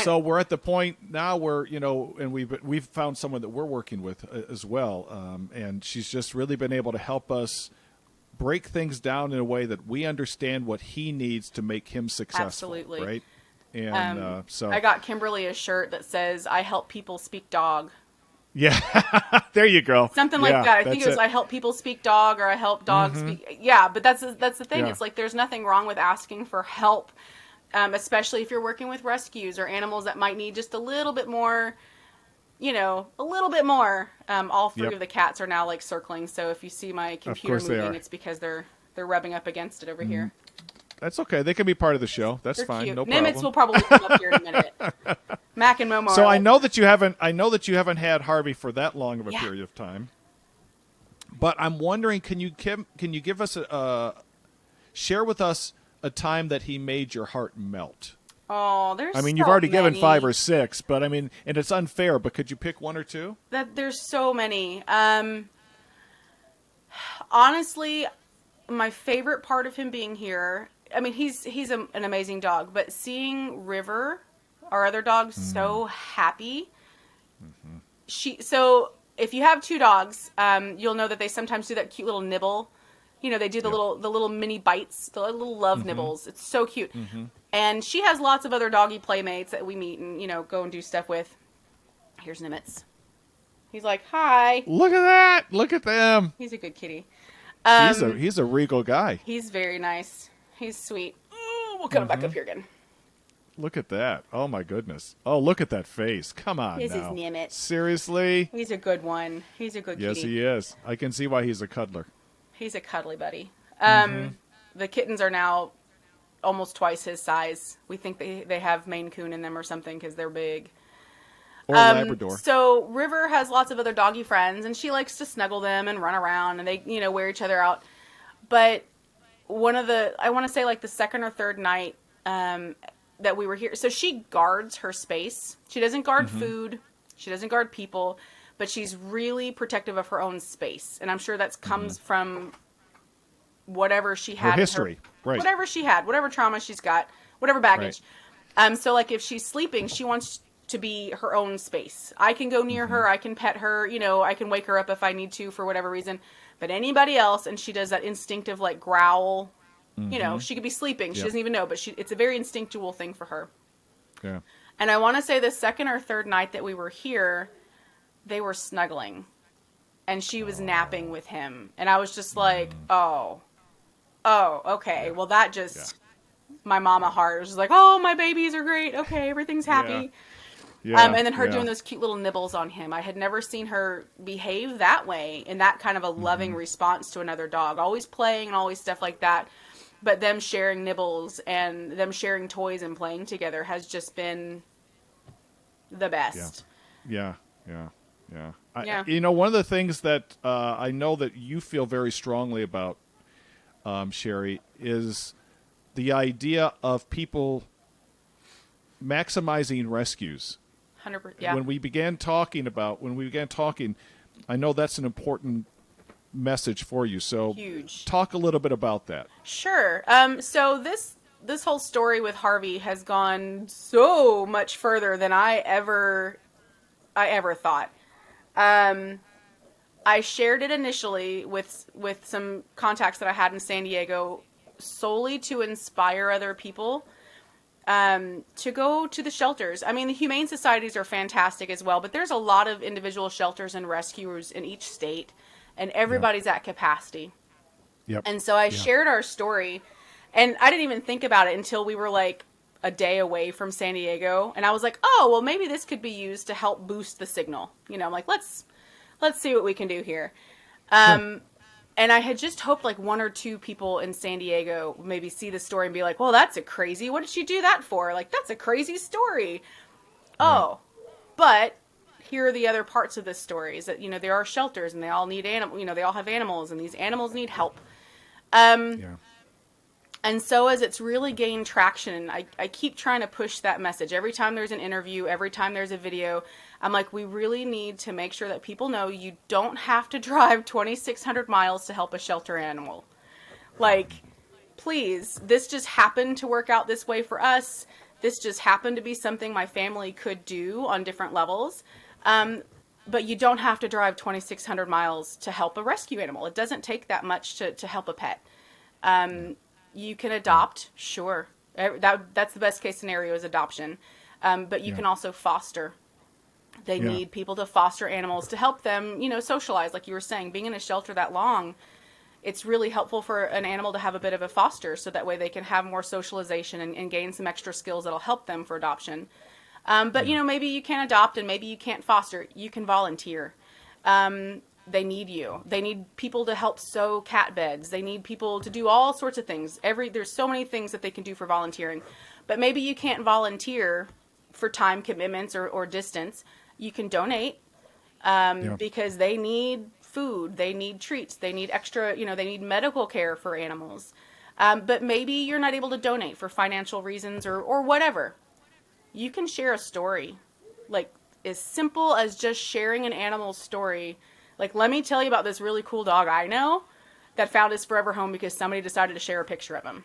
[SPEAKER 1] so we're at the point now where and we've found someone that we're working with as well, and she's just really been able to help us break things down in a way that we understand what he needs to make him successful.
[SPEAKER 2] Absolutely.
[SPEAKER 1] Right. And so
[SPEAKER 2] I got Kimberly a shirt that says, "I help people speak dog."
[SPEAKER 1] Yeah, there you go.
[SPEAKER 2] Something like that. I think it was, "I help people speak dog," or "I help dogs speak." Yeah, but that's the thing. It's like, there's nothing wrong with asking for help. Especially if you're working with rescues or animals that might need just a little bit more, all 3 of the cats are now like circling. So if you see my computer moving, it's because they're rubbing up against it over here.
[SPEAKER 1] That's okay. They can be part of the show. That's fine.
[SPEAKER 2] Cute.
[SPEAKER 1] No problem.
[SPEAKER 2] Nimitz will probably come up here in a minute. Mac and Momo.
[SPEAKER 1] So I know that you haven't had Harvey for that long of a period of time. But I'm wondering, can you give us share with us a time that he made your heart melt?
[SPEAKER 2] Oh,
[SPEAKER 1] you've already given 5 or 6, but and it's unfair, but could you pick 1 or 2?
[SPEAKER 2] There's so many. Honestly, my favorite part of him being here, he's an amazing dog, but seeing River, our other dog, so happy. So if you have 2 dogs, you'll know that they sometimes do that cute little nibble. They do the little mini bites, the little love nibbles. It's so cute. And she has lots of other doggy playmates that we meet and, go and do stuff with. Here's Nimitz. He's like, "Hi."
[SPEAKER 1] Look at that. Look at them.
[SPEAKER 2] He's a good kitty.
[SPEAKER 1] He's a regal guy.
[SPEAKER 2] He's very nice. He's sweet. Ooh, we'll come back up here again.
[SPEAKER 1] Look at that. Oh, my goodness. Oh, look at that face. Come on
[SPEAKER 2] This
[SPEAKER 1] now.
[SPEAKER 2] is Nimitz.
[SPEAKER 1] Seriously?
[SPEAKER 2] He's a good one. He's a good kitty.
[SPEAKER 1] Yes, he is. I can see why he's a cuddler.
[SPEAKER 2] He's a cuddly buddy. The kittens are now almost twice his size. We think they have Maine Coon in them or something because they're big.
[SPEAKER 1] Or Labrador.
[SPEAKER 2] So River has lots of other doggy friends, and she likes to snuggle them and run around, and they, wear each other out. But I want to say like the second or third night that we were here. So she guards her space. She doesn't guard food. She doesn't guard people. But she's really protective of her own space. And I'm sure that comes from whatever she had.
[SPEAKER 1] Her history, right.
[SPEAKER 2] Whatever she had, whatever trauma she's got, whatever baggage. Right. So like if she's sleeping, she wants to be her own space. I can go near her. I can pet her. I can wake her up if I need to for whatever reason. But anybody else, and she does that instinctive like growl. She could be sleeping. She doesn't even know. But it's a very instinctual thing for her.
[SPEAKER 1] Yeah.
[SPEAKER 2] And I want to say the second or third night that we were here, they were snuggling. And she was napping with him. And I was just like, oh, okay. Well, that just, my mama heart was just like, oh, my babies are great. Okay, everything's happy.
[SPEAKER 1] Yeah.
[SPEAKER 2] And then her doing those cute little nibbles on him. I had never seen her behave that way in that kind of a loving response to another dog. Always playing and always stuff like that. But them sharing nibbles and them sharing toys and playing together has just been the best.
[SPEAKER 1] Yeah. One of the things that I know that you feel very strongly about, Sherry, is the idea of people maximizing rescues.
[SPEAKER 2] 100%. Yeah.
[SPEAKER 1] When we began talking, I know that's an important message for you. So
[SPEAKER 2] huge.
[SPEAKER 1] Talk a little bit about that.
[SPEAKER 2] Sure. So this whole story with Harvey has gone so much further than I ever thought. I shared it initially with some contacts that I had in San Diego solely to inspire other people to go to the shelters. I mean, the humane societies are fantastic as well, but there's a lot of individual shelters and rescuers in each state, and everybody's at capacity.
[SPEAKER 1] Yep.
[SPEAKER 2] And so I shared our story, and I didn't even think about it until we were like a day away from San Diego, and I was like, oh, well, maybe this could be used to help boost the signal. I'm like, let's see what we can do here. And I had just hoped like one or two people in San Diego maybe see the story and be like, well, that's a crazy, what did she do that for? Like, that's a crazy story. Oh, but here are the other parts of this story is that, there are shelters and they all need they all have animals and these animals need help. And so as it's really gained traction, I keep trying to push that message. Every time there's an interview, every time there's a video, I'm like, we really need to make sure that people know you don't have to drive 2,600 miles to help a shelter animal. Like, please, this just happened to work out this way for us. This just happened to be something my family could do on different levels. But you don't have to drive 2,600 miles to help a rescue animal. It doesn't take that much to help a pet. You can adopt, sure. That's the best case scenario is adoption. But you can also foster. They need people to foster animals to help them, socialize. Like you were saying, being in a shelter that long, it's really helpful for an animal to have a bit of a foster so that way they can have more socialization and gain some extra skills that'll help them for adoption. But, maybe you can't adopt and maybe you can't foster. You can volunteer. They need you. They need people to help sew cat beds. They need people to do all sorts of things. There's so many things that they can do for volunteering. But maybe you can't volunteer for time commitments or distance. You can donate because they need food. They need treats. They need extra, they need medical care for animals. But maybe you're not able to donate for financial reasons or whatever. You can share a story. Like, as simple as just sharing an animal's story. Like, let me tell you about this really cool dog I know that found his forever home because somebody decided to share a picture of him.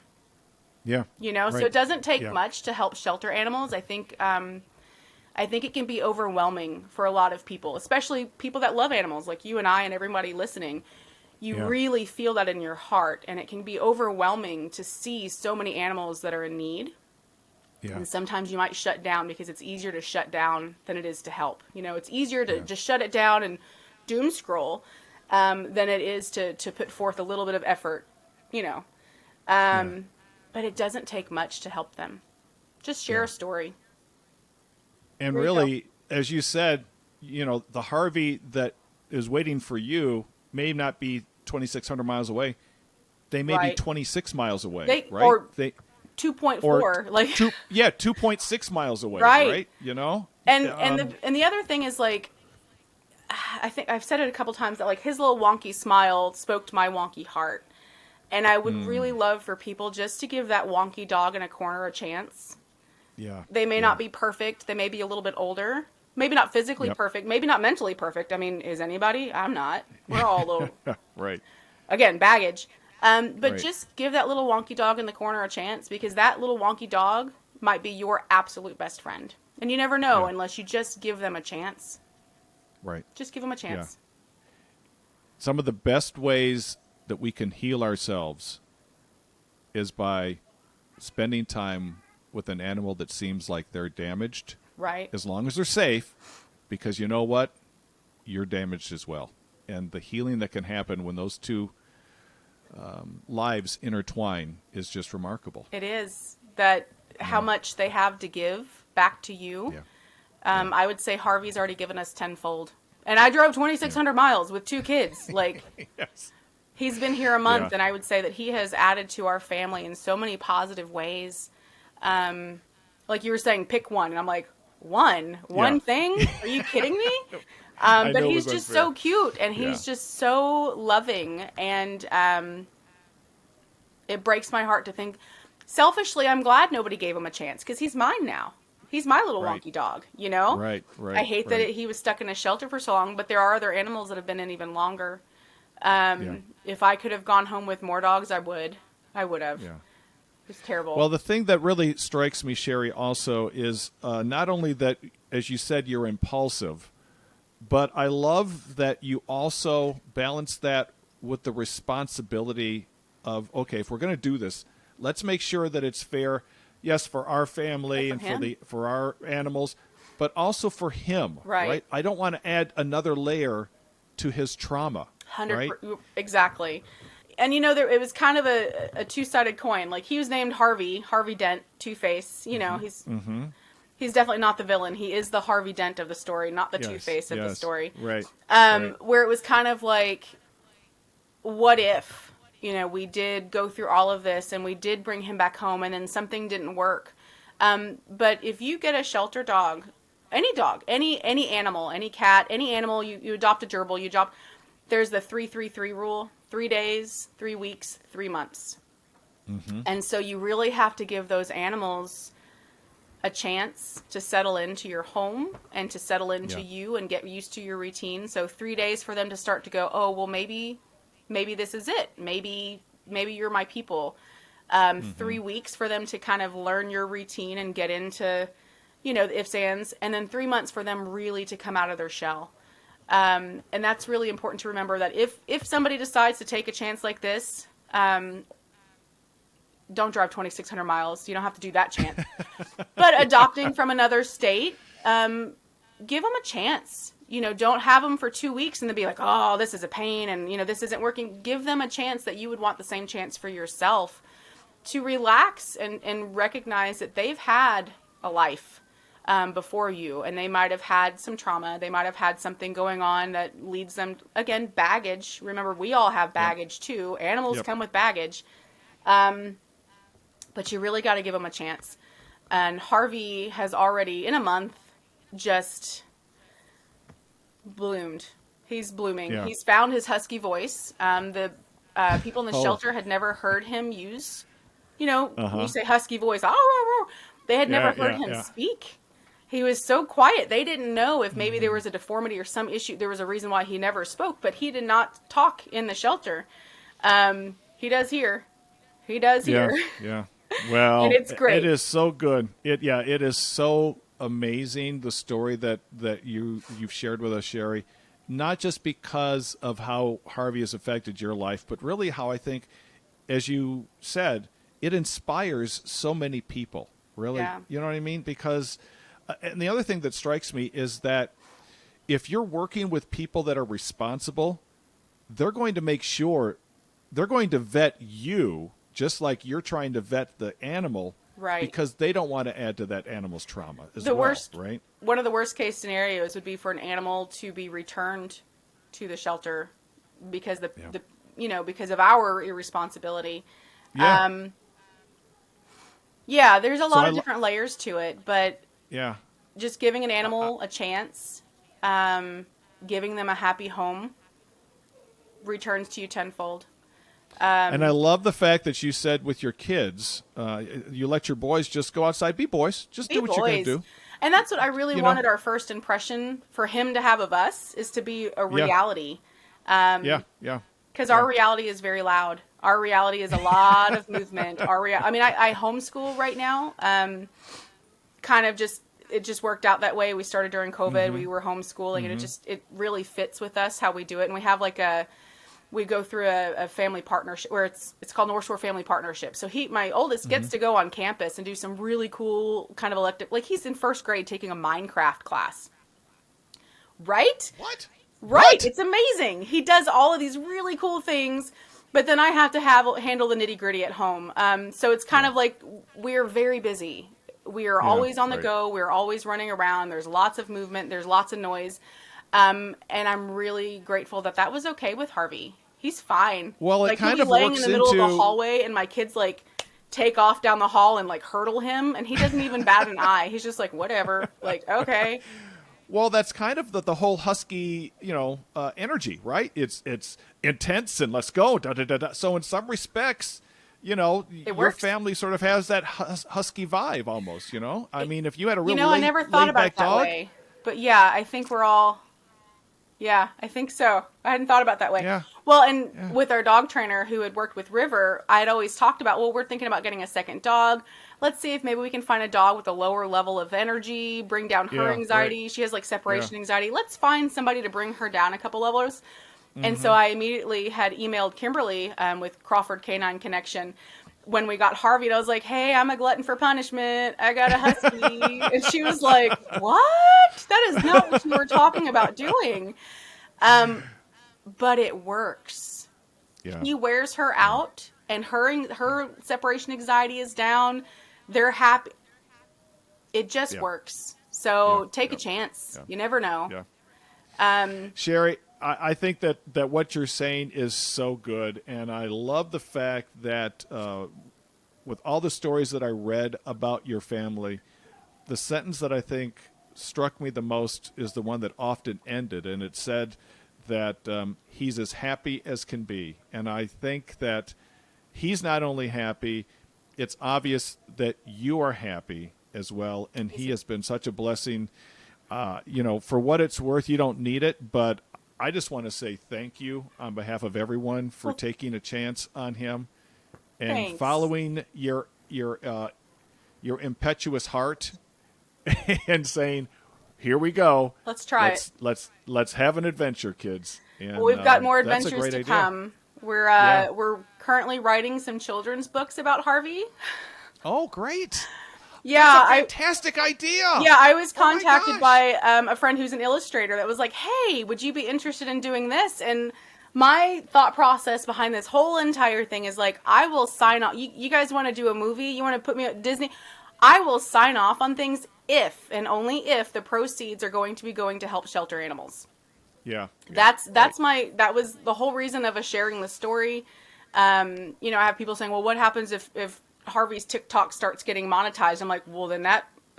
[SPEAKER 1] Yeah.
[SPEAKER 2] Right. So it doesn't take much to help shelter animals. I think it can be overwhelming for a lot of people, especially people that love animals like you and I and everybody listening. You really feel that in your heart, and it can be overwhelming to see so many animals that are in need. Yeah. And sometimes you might shut down because it's easier to shut down than it is to help. It's easier to just shut it down and doom scroll than it is to put forth a little bit of effort, but it doesn't take much to help them. Just share a story.
[SPEAKER 1] And really, as you said, the Harvey that is waiting for you may not be 2,600 miles away. They may be 26 miles away, right?
[SPEAKER 2] Or 2.4, like
[SPEAKER 1] 2.6 miles away, right?
[SPEAKER 2] And the other thing is, like, I think I've said it a couple times that, like, his little wonky smile spoke to my wonky heart. And I would really love for people just to give that wonky dog in a corner a chance. Yeah. They may not be perfect. They may be a little bit older. Maybe not physically perfect. Maybe not mentally perfect. I mean, is anybody? I'm not. We're all a little...
[SPEAKER 1] Right.
[SPEAKER 2] Again, baggage. But just give that little wonky dog in the corner a chance, because that little wonky dog might be your absolute best friend. And you never know unless you just give them a chance.
[SPEAKER 1] Right.
[SPEAKER 2] Just give them a chance.
[SPEAKER 1] Yeah. Some of the best ways that we can heal ourselves is by spending time with an animal that seems like they're damaged.
[SPEAKER 2] Right.
[SPEAKER 1] As long as they're safe, because you know what? you're damaged as well. And the healing that can happen when those two lives intertwine is just remarkable.
[SPEAKER 2] It is that how much they have to give back to you.
[SPEAKER 1] Yeah.
[SPEAKER 2] I would say Harvey's already given us tenfold. And I drove 2,600 miles with 2 kids. Like,
[SPEAKER 1] Yes.
[SPEAKER 2] he's been here a month,
[SPEAKER 1] Yeah.
[SPEAKER 2] and I would say that he has added to our family in so many positive ways. Like you were saying, pick one. And I'm like, one
[SPEAKER 1] Yeah.
[SPEAKER 2] thing? Are you kidding me?
[SPEAKER 1] I
[SPEAKER 2] But
[SPEAKER 1] know
[SPEAKER 2] he's
[SPEAKER 1] it was
[SPEAKER 2] just so
[SPEAKER 1] unfair.
[SPEAKER 2] cute, and he's
[SPEAKER 1] Yeah.
[SPEAKER 2] just so loving. And it breaks my heart to think, selfishly, I'm glad nobody gave him a chance, because he's mine now. He's my little
[SPEAKER 1] Right.
[SPEAKER 2] wonky dog, you know?
[SPEAKER 1] Right.
[SPEAKER 2] I hate that
[SPEAKER 1] right.
[SPEAKER 2] he was stuck in a shelter for so long, but there are other animals that have been in even longer.
[SPEAKER 1] Yeah.
[SPEAKER 2] If I could have gone home with more dogs, I would. I would have.
[SPEAKER 1] Yeah.
[SPEAKER 2] It's terrible.
[SPEAKER 1] Well, the thing that really strikes me, Sherry, also is not only that, as you said, you're impulsive, but I love that you also balance that with the responsibility of, okay, if we're going to do this, let's make sure that it's fair. Yes, for our family and for our animals, but also for him.
[SPEAKER 2] Right.
[SPEAKER 1] I don't want to add another layer to his trauma.
[SPEAKER 2] 100%.
[SPEAKER 1] Right?
[SPEAKER 2] Exactly. And it was kind of a two-sided coin. Like, he was named Harvey Dent, Two-Face. He's definitely not the villain. He is the Harvey Dent of the story, not the
[SPEAKER 1] Yes,
[SPEAKER 2] Two-Face of the story.
[SPEAKER 1] Right.
[SPEAKER 2] Where it was kind of like, what if, we did go through all of this and we did bring him back home and then something didn't work. But if you get a shelter dog, any animal, any cat, any animal, you adopt a gerbil, there's the 3-3-3 rule, 3 days, 3 weeks, 3 months.
[SPEAKER 1] Mm-hmm.
[SPEAKER 2] And so you really have to give those animals a chance to settle into your home and to settle into you and get used to your routine. So 3 days for them to start to go, oh, well, maybe this is it. Maybe you're my people. 3 weeks for them to kind of learn your routine and get into, the ifs, ands. And then 3 months for them really to come out of their shell. And that's really important to remember, that if somebody decides to take a chance like this, don't drive 2,600 miles. You don't have to do that chance. But adopting from another state, give them a chance. Don't have them for 2 weeks and then be like, oh, this is a pain and, this isn't working. Give them a chance that you would want the same chance for yourself, to relax and recognize that they've had a life before you, and they might have had some trauma. They might have had something going on that leads them, again, baggage. Remember, we all have baggage too. Animals come with baggage. But you really got to give them a chance. And Harvey has already, in a month, just bloomed. He's blooming.
[SPEAKER 1] Yeah.
[SPEAKER 2] He's found his husky voice. The people in the shelter had never heard him use, when you say husky voice, they had never heard him speak. He was so quiet. They didn't know if maybe there was a deformity or some issue. There was a reason why he never spoke, but he did not talk in the shelter. He does here. He does here.
[SPEAKER 1] Yeah. Well,
[SPEAKER 2] and it's great.
[SPEAKER 1] It is so good. It is so amazing, the story that you've shared with us, Sherry. Not just because of how Harvey has affected your life, but really how I think, as you said, it inspires so many people. Really, you know what I mean? Because, and the other thing that strikes me is that if you're working with people that are responsible, they're going to make sure, they're going to vet you just like you're trying to vet the animal,
[SPEAKER 2] right?
[SPEAKER 1] Because they don't want to add to that animal's trauma right?
[SPEAKER 2] One of the worst case scenarios would be for an animal to be returned to the shelter because because of our irresponsibility.
[SPEAKER 1] Yeah.
[SPEAKER 2] There's a lot of different layers to it, but just giving an animal a chance, giving them a happy home, returns to you tenfold.
[SPEAKER 1] And I love the fact that you said with your kids, you let your boys just go outside, be boys, just do what you're going to do.
[SPEAKER 2] And that's what I really wanted our first impression for him to have of us, is to be a reality. Because our reality is very loud. Our reality is a lot of movement. I homeschool right now. It just worked out that way. We started during COVID. We were homeschooling, and it really fits with us how we do it. And we have we go through a family partnership where it's called North Shore Family Partnership. So my oldest gets to go on campus and do some really cool kind of elective, like he's in first grade taking a Minecraft class. Right?
[SPEAKER 1] What?
[SPEAKER 2] Right.
[SPEAKER 1] What?
[SPEAKER 2] It's amazing. He does all of these really cool things, but then I have to handle the nitty gritty at home. So it's kind of like we're very busy. We are
[SPEAKER 1] Yeah,
[SPEAKER 2] always on the
[SPEAKER 1] right.
[SPEAKER 2] go. We're always running around. There's lots of movement. There's lots of noise. And I'm really grateful that that was okay with Harvey. He's fine.
[SPEAKER 1] Well, it
[SPEAKER 2] Like he'll
[SPEAKER 1] kind
[SPEAKER 2] be
[SPEAKER 1] of
[SPEAKER 2] laying in
[SPEAKER 1] works
[SPEAKER 2] the middle of the
[SPEAKER 1] into
[SPEAKER 2] hallway and my kids like take off down the hall and like hurdle him and he doesn't even bat an eye. He's just like, whatever. Like, okay.
[SPEAKER 1] well, that's kind of the whole husky, energy, right? It's intense and let's go. Da, da, da, da. So in some respects,
[SPEAKER 2] It
[SPEAKER 1] your
[SPEAKER 2] works.
[SPEAKER 1] family sort of has that husky vibe almost. I mean, if you had a real
[SPEAKER 2] I never thought
[SPEAKER 1] laid
[SPEAKER 2] about
[SPEAKER 1] back
[SPEAKER 2] it that
[SPEAKER 1] dog,
[SPEAKER 2] way. But yeah, I think we're all. Yeah, I think so. I hadn't thought about that way.
[SPEAKER 1] Yeah.
[SPEAKER 2] Well, and
[SPEAKER 1] Yeah.
[SPEAKER 2] with our dog trainer who had worked with River, I had always talked about, well, we're thinking about getting a second dog. Let's see if maybe we can find a dog with a lower level of energy, bring down her
[SPEAKER 1] Yeah,
[SPEAKER 2] anxiety.
[SPEAKER 1] right.
[SPEAKER 2] She has like separation
[SPEAKER 1] Yeah.
[SPEAKER 2] anxiety. Let's find somebody to bring her down a couple levels. And so I immediately had emailed Kimberly with Crawford Canine Connection when we got Harvey. And I was like, hey, I'm a glutton for punishment. I got a husky. And she was like, what? That is not what you were talking about doing. But it works.
[SPEAKER 1] Yeah.
[SPEAKER 2] He wears her out and her separation anxiety is down. They're happy. It just
[SPEAKER 1] Yeah.
[SPEAKER 2] works. So
[SPEAKER 1] Yeah.
[SPEAKER 2] take a
[SPEAKER 1] Yeah.
[SPEAKER 2] chance.
[SPEAKER 1] Yeah.
[SPEAKER 2] You never know.
[SPEAKER 1] Yeah. Sherry, I think that what you're saying is so good, and I love the fact that with all the stories that I read about your family, the sentence that I think struck me the most is the one that often ended, and it said that he's as happy as can be. And I think that he's not only happy, it's obvious that you are happy as well, and he has been such a blessing. For what it's worth, you don't need it, but I just want to say thank you on behalf of everyone for taking a chance on him and
[SPEAKER 2] Thanks.
[SPEAKER 1] following your impetuous heart and saying, "Here we go.
[SPEAKER 2] Let's try it.
[SPEAKER 1] Let's have an adventure, kids." And
[SPEAKER 2] Well, we've got more
[SPEAKER 1] that's a
[SPEAKER 2] adventures
[SPEAKER 1] great
[SPEAKER 2] to
[SPEAKER 1] idea.
[SPEAKER 2] come. We're
[SPEAKER 1] Yeah.
[SPEAKER 2] we're currently writing some children's books about Harvey.
[SPEAKER 1] Oh, great!
[SPEAKER 2] Yeah,
[SPEAKER 1] That's a fantastic idea.
[SPEAKER 2] I was
[SPEAKER 1] Oh my
[SPEAKER 2] contacted
[SPEAKER 1] gosh.
[SPEAKER 2] by a friend who's an illustrator that was like, "Hey, would you be interested in doing this?" And my thought process behind this whole entire thing is like, I will sign off. You guys want to do a movie? You want to put me at Disney? I will sign off on things if and only if the proceeds are going to be going to help shelter animals.
[SPEAKER 1] Yeah.
[SPEAKER 2] That was the whole reason of us sharing the story. I have people saying, well, what happens if Harvey's TikTok starts getting monetized? I'm like, well, then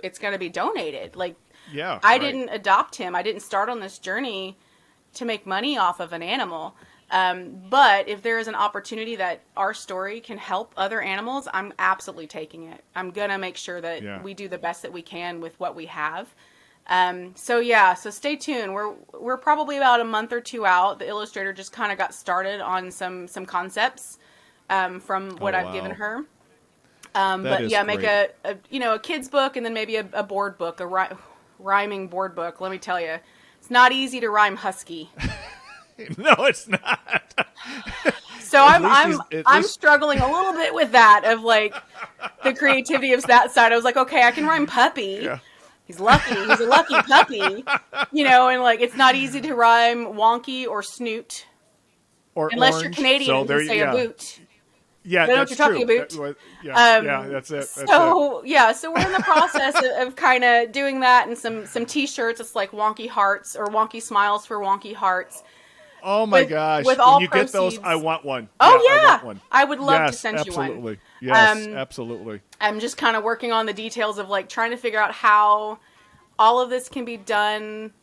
[SPEAKER 2] it's going to be donated. Like,
[SPEAKER 1] Yeah.
[SPEAKER 2] I
[SPEAKER 1] right.
[SPEAKER 2] didn't adopt him. I didn't start on this journey to make money off of an animal. But if there is an opportunity that our story can help other animals, I'm absolutely taking it. I'm going to make sure that we do the best that we can with what we have. So stay tuned. We're probably about a month or two out. The illustrator just kind of got started on some concepts from what I've given her. Make
[SPEAKER 1] great.
[SPEAKER 2] a kid's book and then maybe a board book, rhyming board book. Let me tell you, it's not easy to rhyme husky.
[SPEAKER 1] No, it's not.
[SPEAKER 2] So
[SPEAKER 1] At
[SPEAKER 2] I'm
[SPEAKER 1] least he's- at
[SPEAKER 2] I'm
[SPEAKER 1] least-
[SPEAKER 2] struggling a little bit with that of like the creativity of that side. I was like, okay, I can rhyme puppy.
[SPEAKER 1] Yeah.
[SPEAKER 2] He's lucky. He's a lucky puppy. And like it's not easy to rhyme wonky or snoot
[SPEAKER 1] Or
[SPEAKER 2] unless
[SPEAKER 1] orange.
[SPEAKER 2] you're Canadian
[SPEAKER 1] So
[SPEAKER 2] and
[SPEAKER 1] there,
[SPEAKER 2] say a boot.
[SPEAKER 1] Yeah,
[SPEAKER 2] I know what
[SPEAKER 1] that's
[SPEAKER 2] you're talking
[SPEAKER 1] true.
[SPEAKER 2] about.
[SPEAKER 1] That was- yeah, that's it. That's it.
[SPEAKER 2] So we're in the process of kind of doing that and some T-shirts. It's like wonky hearts or wonky smiles for wonky hearts.
[SPEAKER 1] Oh my
[SPEAKER 2] with-
[SPEAKER 1] gosh!
[SPEAKER 2] with
[SPEAKER 1] when
[SPEAKER 2] all
[SPEAKER 1] you get those,
[SPEAKER 2] proceeds-
[SPEAKER 1] I want one.
[SPEAKER 2] Oh
[SPEAKER 1] I
[SPEAKER 2] yeah,
[SPEAKER 1] want one.
[SPEAKER 2] I would love to
[SPEAKER 1] Yes,
[SPEAKER 2] send you one.
[SPEAKER 1] absolutely. Yes, absolutely.
[SPEAKER 2] I'm just kind of working on the details of like trying to figure out how all of this can be done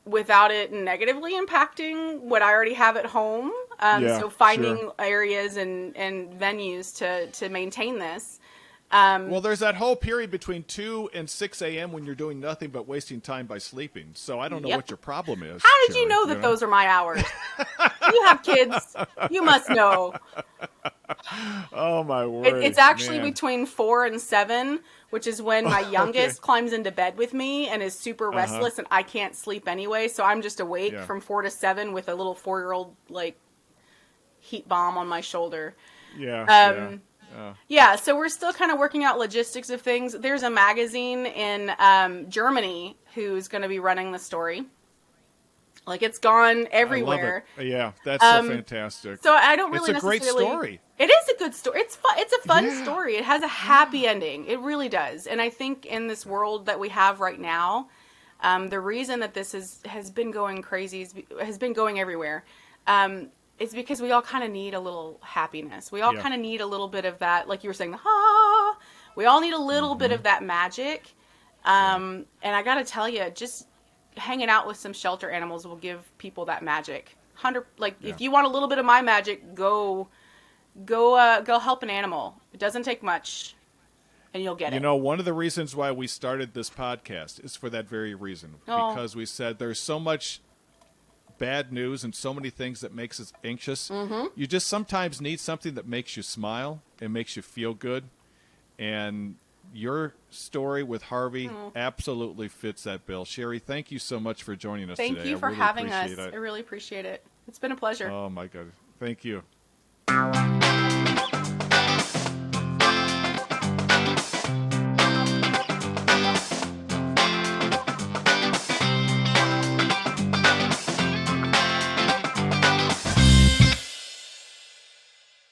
[SPEAKER 2] without it negatively impacting what I already have at home. So finding
[SPEAKER 1] sure.
[SPEAKER 2] areas and venues to maintain this.
[SPEAKER 1] Well, there's that whole period between 2 and 6 a.m. when you're doing nothing but wasting time by sleeping. So I don't know
[SPEAKER 2] Yep.
[SPEAKER 1] what your problem is.
[SPEAKER 2] How did you
[SPEAKER 1] Sherry,
[SPEAKER 2] know that those are my hours? You have kids. You must know.
[SPEAKER 1] Oh my word!
[SPEAKER 2] It's actually
[SPEAKER 1] man.
[SPEAKER 2] between 4 and 7, which is when my youngest climbs into bed with me and is super restless, and I can't sleep anyway. So I'm just awake
[SPEAKER 1] Yeah.
[SPEAKER 2] from 4 to 7 with a little 4-year-old like heat bomb on my shoulder.
[SPEAKER 1] Yeah.
[SPEAKER 2] Yeah, so we're still kind of working out logistics of things. There's a magazine in Germany who's going to be running the story. Like it's gone
[SPEAKER 1] I
[SPEAKER 2] everywhere.
[SPEAKER 1] love it. Yeah, that's so fantastic.
[SPEAKER 2] So I don't really
[SPEAKER 1] It's a great
[SPEAKER 2] necessarily.
[SPEAKER 1] story.
[SPEAKER 2] It is a good story. It's fun. It's a fun
[SPEAKER 1] Yeah.
[SPEAKER 2] story. It has a happy ending. It really does. And I think in this world that we have right now, the reason that this has been going crazy, has been going everywhere, is because we all kind of need a little happiness. We all
[SPEAKER 1] Yeah.
[SPEAKER 2] kind of need a little bit of that, like you were saying, the ha. We all need a little bit of that magic. And I got to tell you, just hanging out with some shelter animals will give people that magic. If you want a little bit of my magic, go help an animal. It doesn't take much, and you'll get it.
[SPEAKER 1] You know, one of the reasons why we started this podcast is for that very reason.
[SPEAKER 2] Oh.
[SPEAKER 1] Because we said there's so much bad news and so many things that makes us anxious. Mm-hmm. You just sometimes need something that makes you smile and makes you feel good. And your story with Harvey absolutely fits that bill. Sherry, thank you so much for joining us today.
[SPEAKER 2] Thank you for having us. I really appreciate it. It's been a pleasure.
[SPEAKER 1] Oh, my God. Thank you.